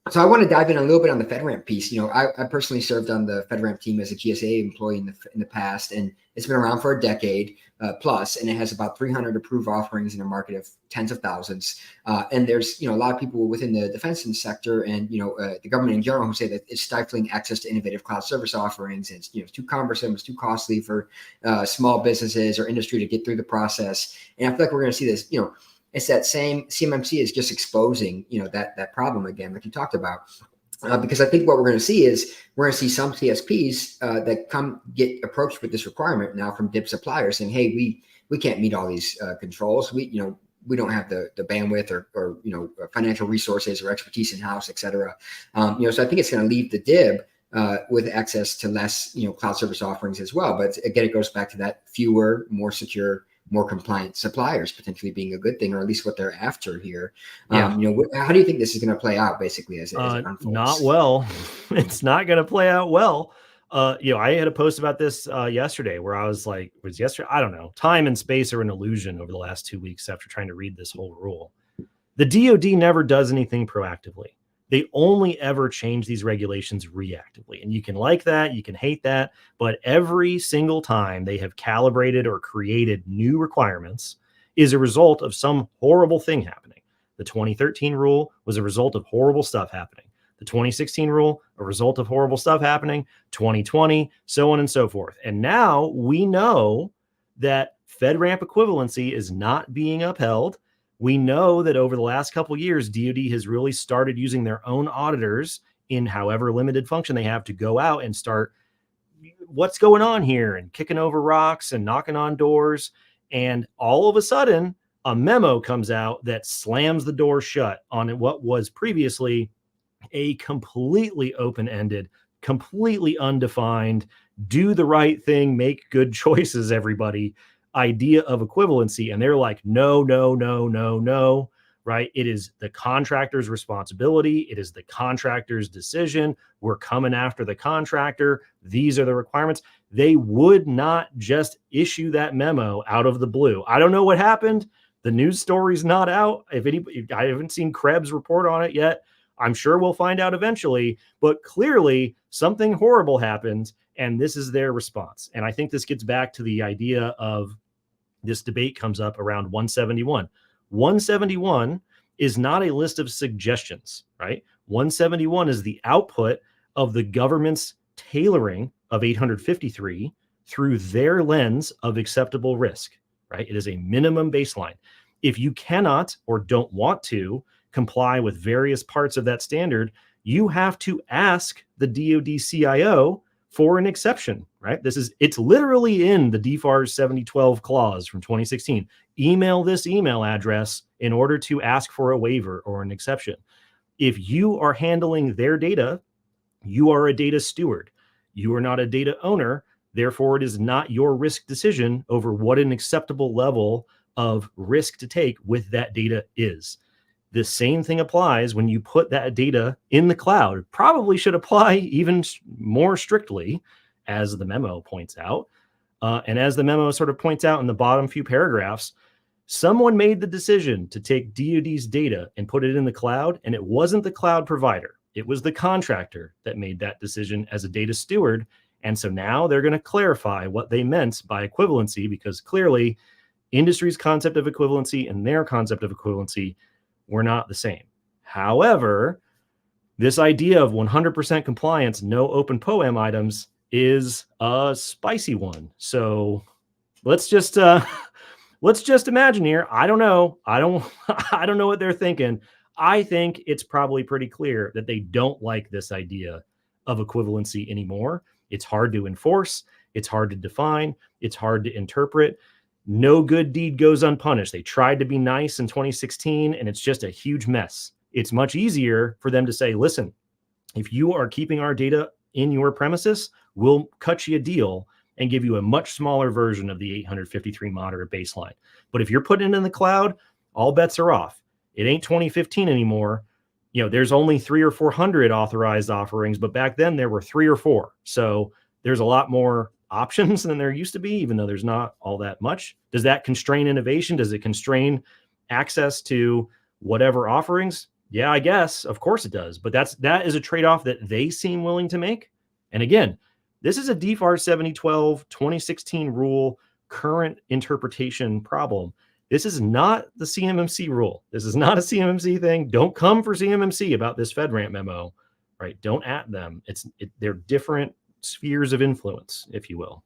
So I want to dive in a little bit on the FedRAMP piece. I personally served on the FedRAMP team as a GSA employee in the past, and it's been around for a decade plus, and it has about 300 approved offerings in a market of tens of thousands. And there's a lot of people within the defense sector and the government in general who say that it's stifling access to innovative cloud service offerings. And it's too cumbersome, it's too costly for small businesses or industry to get through the process. And I feel like we're going to see this. It's that same CMMC is just exposing, that problem again, like you talked about. Because I think what we're going to see is we're going to see some CSPs that get approached with this requirement now from DIB suppliers saying, hey, we can't meet all these controls. We don't have the bandwidth or financial resources or expertise in house, et cetera. So I think it's going to leave the DIB with access to less, cloud service offerings as well. But again, it goes back to that fewer, more secure, more compliant suppliers potentially being a good thing, or at least what they're after here. How do you think this is going to play out basically as it unfolds? Not well. It's not going to play out well. I had a post about this yesterday where I was like, I don't know. Time and space are an illusion over the last 2 weeks after trying to read this whole rule. The DoD never does anything proactively. They only ever change these regulations reactively. And you can like that, you can hate that, but every single time they have calibrated or created new requirements is a result of some horrible thing happening. The 2013 rule was a result of horrible stuff happening. The 2016 rule, a result of horrible stuff happening. 2020, so on and so forth. And now we know that FedRAMP equivalency is not being upheld. We know that over the last couple of years, DoD has really started using their own auditors in however limited function they have to go out and start what's going on here and kicking over rocks and knocking on doors. And all of a sudden, a memo comes out that slams the door shut on what was previously a completely open-ended, completely undefined, do the right thing, make good choices, everybody, idea of equivalency. And they're like, no, right? It is the contractor's responsibility. It is the contractor's decision. We're coming after the contractor. These are the requirements. They would not just issue that memo out of the blue. I don't know what happened. The news story's not out. I haven't seen Krebs report on it yet. I'm sure we'll find out eventually, but clearly something horrible happened, and this is their response. And I think this gets back to the idea of this debate comes up around 171. 171 is not a list of suggestions, right? 171 is the output of the government's tailoring of 853 through their lens of acceptable risk, right? It is a minimum baseline. If you cannot or don't want to comply with various parts of that standard, you have to ask the DoD CIO for an exception, right? It's literally in the DFARS 7012 clause from 2016. Email this email address in order to ask for a waiver or an exception. If you are handling their data, you are a data steward. You are not a data owner. Therefore, it is not your risk decision over what an acceptable level of risk to take with that data is. The same thing applies when you put that data in the cloud. Probably should apply even more strictly, as the memo points out. And as the memo sort of points out in the bottom few paragraphs, someone made the decision to take DoD's data and put it in the cloud, and it wasn't the cloud provider. It was the contractor that made that decision as a data steward. And so now they're going to clarify what they meant by equivalency, because clearly industry's concept of equivalency and their concept of equivalency were not the same. However, this idea of 100% compliance, no open POEM items is a spicy one. So let's just imagine here. I don't know. I don't know what they're thinking. I think it's probably pretty clear that they don't like this idea of equivalency anymore. It's hard to enforce. It's hard to define. It's hard to interpret. No good deed goes unpunished. They tried to be nice in 2016, and it's just a huge mess. It's much easier for them to say, listen, if you are keeping our data in your premises, we'll cut you a deal, and give you a much smaller version of the 853 moderate baseline. But if you're putting it in the cloud, all bets are off. It ain't 2015 anymore. There's only 300 or 400 authorized offerings, but back then there were 3 or 4. So there's a lot more options than there used to be, even though there's not all that much. Does that constrain innovation? Does it constrain access to whatever offerings? Yeah, I guess. Of course it does. But that is a trade-off that they seem willing to make. And again, this is a DFAR 7012 2016 rule, current interpretation problem. This is not the CMMC rule. This is not a CMMC thing. Don't come for CMMC about this FedRAMP memo, right? Don't at them. They're different spheres of influence, if you will.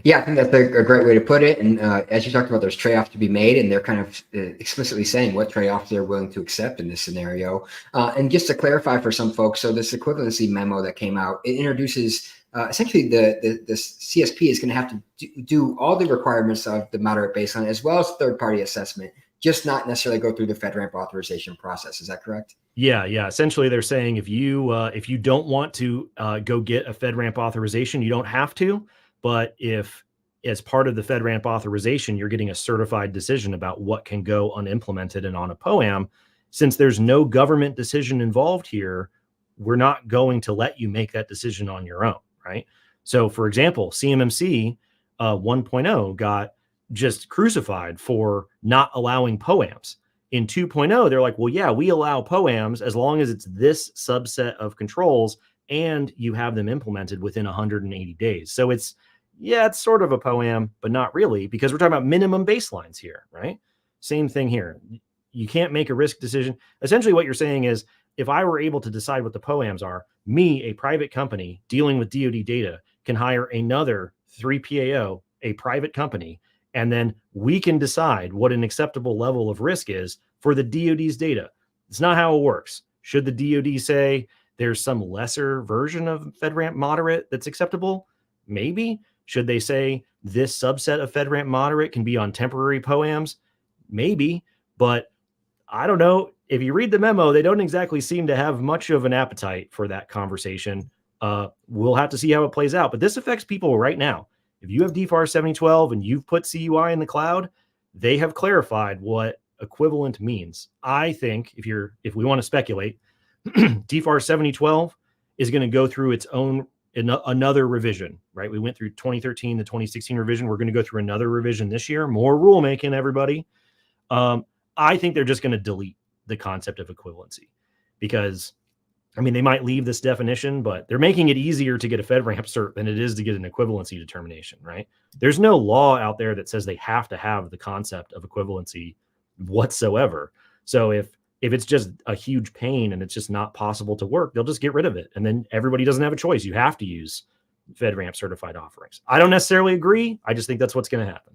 Yeah, I think that's a great way to put it. And as you talked about, there's trade-offs to be made, and they're kind of explicitly saying what trade-offs they're willing to accept in this scenario. And just to clarify for some folks, so this equivalency memo that came out, it introduces essentially the CSP is going to have to do all the requirements of the moderate baseline as well as third-party assessment, just not necessarily go through the FedRAMP authorization process. Is that correct? Yeah. Essentially, they're saying if you don't want to go get a FedRAMP authorization, you don't have to. But if as part of the FedRAMP authorization, you're getting a certified decision about what can go unimplemented and on a POAM, since there's no government decision involved here, we're not going to let you make that decision on your own, right? So, for example, CMMC 1.0 got just crucified for not allowing POAMs. In 2.0, they're like, well, yeah, we allow POAMs as long as it's this subset of controls and you have them implemented within 180 days. So it's sort of a POAM, but not really, because we're talking about minimum baselines here, right? Same thing here. You can't make a risk decision. Essentially, what you're saying is, if I were able to decide what the POAMs are, me, a private company dealing with DoD data, can hire another 3PAO, a private company, and then we can decide what an acceptable level of risk is for the DoD's data. It's not how it works. Should the DoD say there's some lesser version of FedRAMP moderate that's acceptable? Maybe. Should they say this subset of FedRAMP moderate can be on temporary POAMs? Maybe. But I don't know. If you read the memo, they don't exactly seem to have much of an appetite for that conversation. We'll have to see how it plays out. But this affects people right now. If you have DFAR 7012 and you've put CUI in the cloud, they have clarified what equivalent means. I think if we want to speculate, DFAR 7012 is going to go through its own another revision, right? We went through 2013 to 2016 revision. We're going to go through another revision this year. More rulemaking, everybody. I think they're just going to delete the concept of equivalency because, they might leave this definition, but they're making it easier to get a FedRAMP cert than it is to get an equivalency determination, right? There's no law out there that says they have to have the concept of equivalency whatsoever. So if it's just a huge pain and it's just not possible to work, they'll just get rid of it. And then everybody doesn't have a choice. You have to use FedRAMP certified offerings. I don't necessarily agree. I just think that's what's going to happen.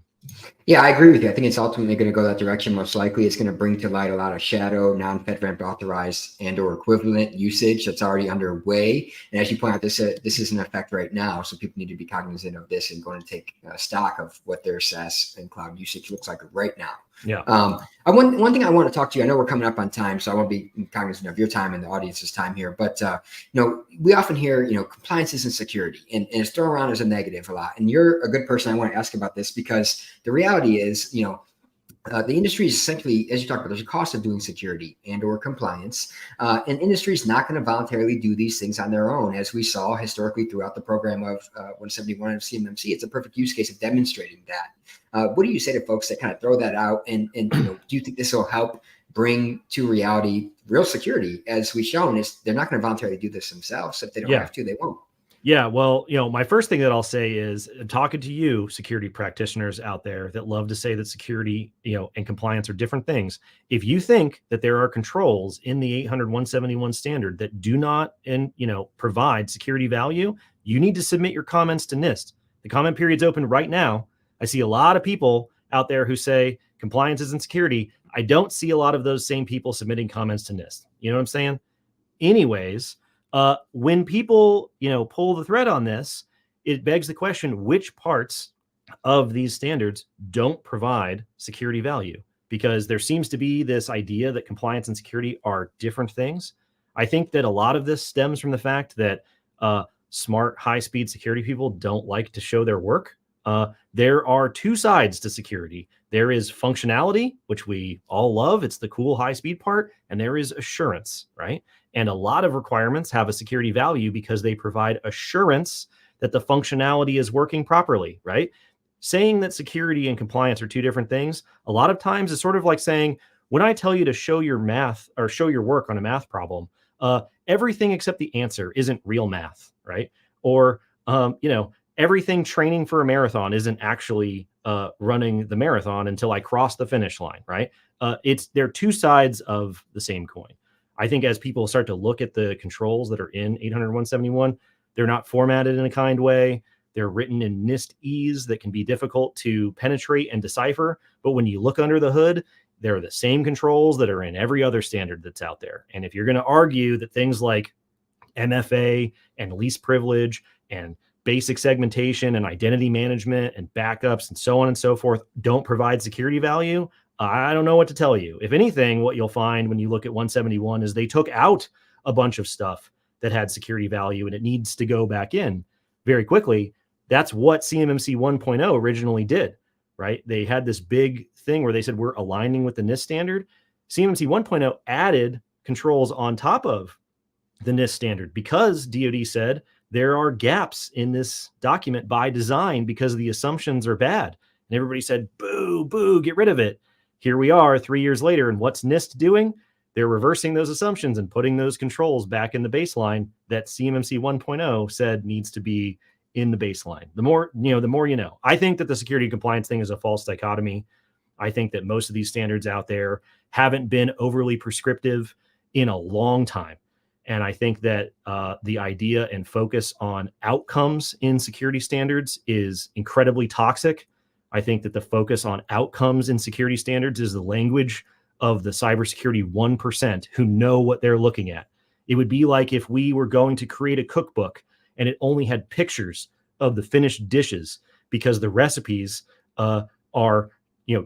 Yeah, I agree with you. I think it's ultimately going to go that direction. Most likely it's going to bring to light a lot of shadow, non-FedRAMP authorized and or equivalent usage that's already underway. And as you point out, this is in effect right now. So people need to be cognizant of this and going to take stock of what their SaaS and cloud usage looks like right now. Yeah. One thing I want to talk to you, I know we're coming up on time, so I want to be cognizant of your time and the audience's time here. But, we often hear, compliance isn't security and it's thrown around as a negative a lot. And you're a good person. I want to ask about this because the reality is, the industry is essentially, as you talked about, there's a cost of doing security and or compliance. And industry is not going to voluntarily do these things on their own. As we saw historically throughout the program of 171 of CMMC, it's a perfect use case of demonstrating that. What do you say to folks that kind of throw that out? And do you think this will help bring to reality real security? As we've shown, is they're not going to voluntarily do this themselves. If they don't have to, they won't. Yeah, well, my first thing that I'll say is talking to you, security practitioners out there that love to say that security, and compliance are different things. If you think that there are controls in the 800-171 standard that do not, provide security value, you need to submit your comments to NIST. The comment period's open right now. I see a lot of people out there who say compliance isn't security. I don't see a lot of those same people submitting comments to NIST. You know what I'm saying? Anyways, when people, pull the thread on this, it begs the question, which parts of these standards don't provide security value? Because there seems to be this idea that compliance and security are different things. I think that a lot of this stems from the fact that smart, high-speed security people don't like to show their work. There are two sides to security. There is functionality, which we all love. It's the cool high-speed part. And there is assurance, right? And a lot of requirements have a security value because they provide assurance that the functionality is working properly, right? Saying that security and compliance are two different things, a lot of times it's sort of like saying, when I tell you to show your math or show your work on a math problem, everything except the answer isn't real math, right? Or, everything training for a marathon isn't actually running the marathon until I cross the finish line, right? They're two sides of the same coin. I think as people start to look at the controls that are in 800.171, they're not formatted in a kind way. They're written in NIST-ese that can be difficult to penetrate and decipher. But when you look under the hood, they're the same controls that are in every other standard that's out there. And if you're going to argue that things like MFA and least privilege and basic segmentation and identity management and backups and so on and so forth don't provide security value, I don't know what to tell you. If anything, what you'll find when you look at 171 is they took out a bunch of stuff that had security value and it needs to go back in very quickly. That's what CMMC 1.0 originally did, right? They had this big thing where they said, we're aligning with the NIST standard. CMMC 1.0 added controls on top of the NIST standard because DoD said there are gaps in this document by design because the assumptions are bad. And everybody said, boo, boo, get rid of it. Here we are 3 years later. And what's NIST doing? They're reversing those assumptions and putting those controls back in the baseline that CMMC 1.0 said needs to be in the baseline. The more you know. I think that the security and compliance thing is a false dichotomy. I think that most of these standards out there haven't been overly prescriptive in a long time. And I think that the idea and focus on outcomes in security standards is incredibly toxic. I think that the focus on outcomes in security standards is the language of the cybersecurity 1% who know what they're looking at. It would be like if we were going to create a cookbook and it only had pictures of the finished dishes because the recipes are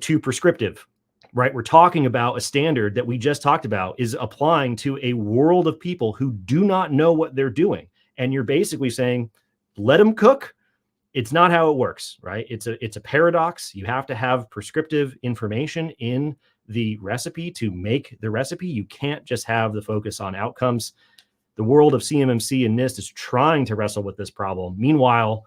too prescriptive, right? We're talking about a standard that we just talked about is applying to a world of people who do not know what they're doing. And you're basically saying, let them cook. It's not how it works, right? It's a paradox. You have to have prescriptive information in the recipe to make the recipe. You can't just have the focus on outcomes. The world of CMMC and NIST is trying to wrestle with this problem. Meanwhile,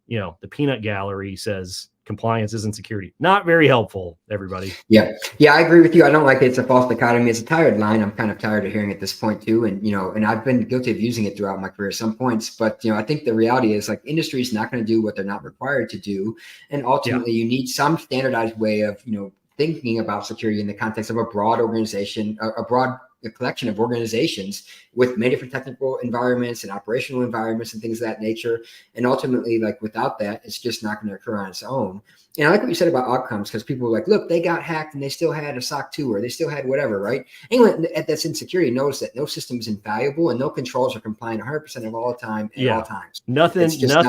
the peanut gallery says compliance isn't security. Not very helpful, everybody. Yeah, I agree with you. I don't like it. It's a false dichotomy. It's a tired line. I'm kind of tired of hearing at this point too. And, and I've been guilty of using it throughout my career at some points. But, I think the reality is like industry is not going to do what they're not required to do. And ultimately you need some standardized way of, thinking about security in the context of a broad organization, a broad collection of organizations with many different technical environments and operational environments and things of that nature. And ultimately, like without that, it's just not going to occur on its own. And I like what you said about outcomes, because people were like, look, they got hacked and they still had a SOC 2 or they still had whatever, right? Anyone that's in security knows that no system is infallible and no controls are compliant 100% of all the time at all times. Nothing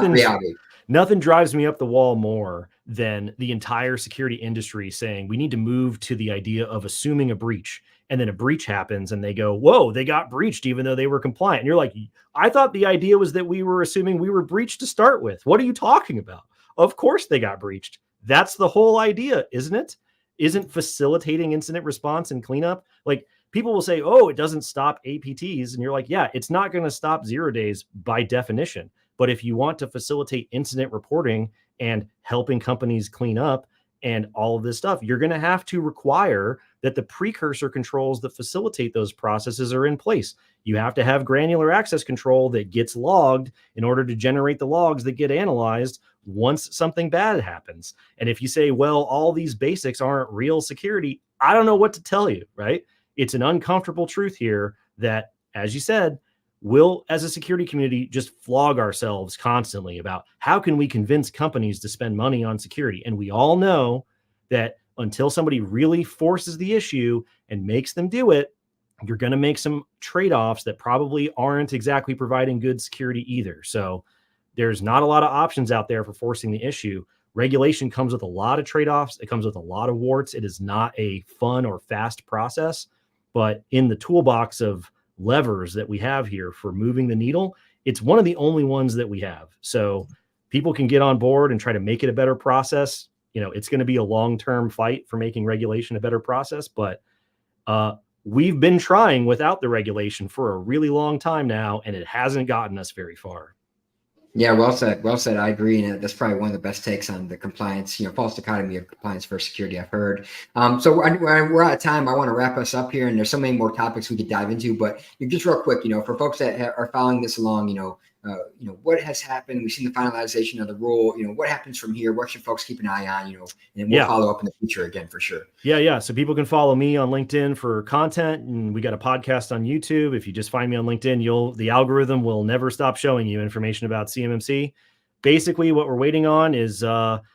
reality. Nothing drives me up the wall more than the entire security industry saying we need to move to the idea of assuming a breach. And then a breach happens and they go, whoa, they got breached even though they were compliant. And you're like, I thought the idea was that we were assuming we were breached to start with. What are you talking about? Of course they got breached. That's the whole idea, isn't it? Isn't facilitating incident response and cleanup? Like people will say, oh, it doesn't stop APTs. And you're like, yeah, it's not going to stop 0 days by definition. But if you want to facilitate incident reporting and helping companies clean up and all of this stuff, you're going to have to require that the precursor controls that facilitate those processes are in place. You have to have granular access control that gets logged in order to generate the logs that get analyzed once something bad happens. And if you say, well, all these basics aren't real security, I don't know what to tell you, right? It's an uncomfortable truth here that, as you said, we'll, as a security community, just flog ourselves constantly about how can we convince companies to spend money on security. And we all know that until somebody really forces the issue and makes them do it, you're going to make some trade-offs that probably aren't exactly providing good security either. So there's not a lot of options out there for forcing the issue. Regulation comes with a lot of trade-offs. It comes with a lot of warts. It is not a fun or fast process, but in the toolbox of levers that we have here for moving the needle, it's one of the only ones that we have. So people can get on board and try to make it a better process. It's going to be a long-term fight for making regulation a better process, but we've been trying without the regulation for a really long time now, and it hasn't gotten us very far. Yeah, well said. Well said. I agree. And that's probably one of the best takes on the compliance, false dichotomy of compliance versus security I've heard. So we're out of time. I want to wrap us up here, and there's so many more topics we could dive into, but just real quick, for folks that are following this along, what has happened? We've seen the finalization of the rule. What happens from here? What should folks keep an eye on? And we'll follow up in the future again for sure. Yeah. So people can follow me on LinkedIn for content, and we got a podcast on YouTube. If you just find me on LinkedIn, the algorithm will never stop showing you information about CMMC. Basically, what we're waiting on is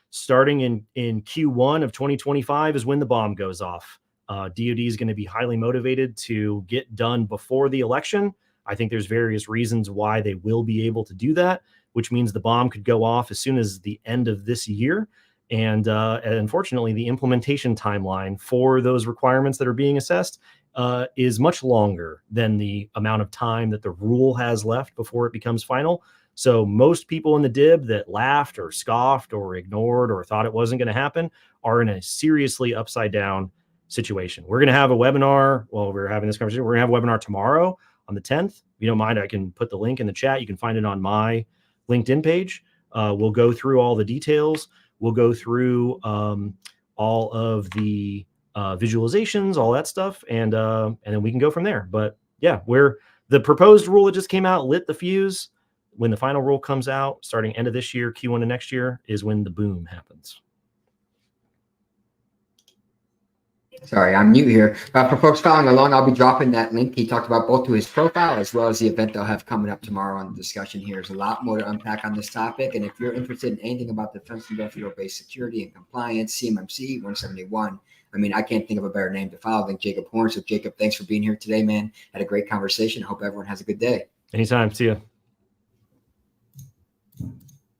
starting in Q1 of 2025 is when the bomb goes off. DoD is going to be highly motivated to get done before the election. I think there's various reasons why they will be able to do that, which means the bomb could go off as soon as the end of this year. And unfortunately, the implementation timeline for those requirements that are being assessed is much longer than the amount of time that the rule has left before it becomes final. So most people in the DIB that laughed or scoffed or ignored or thought it wasn't going to happen are in a seriously upside down situation. We're going to have a webinar while we're having this conversation. We're going to have a webinar tomorrow on the 10th. If you don't mind, I can put the link in the chat. You can find it on my LinkedIn page. We'll go through all the details. We'll go through all of the visualizations, all that stuff, and then we can go from there. But yeah, the proposed rule that just came out lit the fuse. When the final rule comes out, starting end of this year, Q1 of next year, is when the boom happens. Sorry, I'm new here. For folks following along, I'll be dropping that link he talked about both to his profile as well as the event they'll have coming up tomorrow on the discussion here. There's a lot more to unpack on this topic. And if you're interested in anything about defense industrial-based security and compliance, CMMC 171, I can't think of a better name to follow than Jacob Horne. So Jacob, thanks for being here today, man. Had a great conversation. I hope everyone has a good day. Anytime. See you.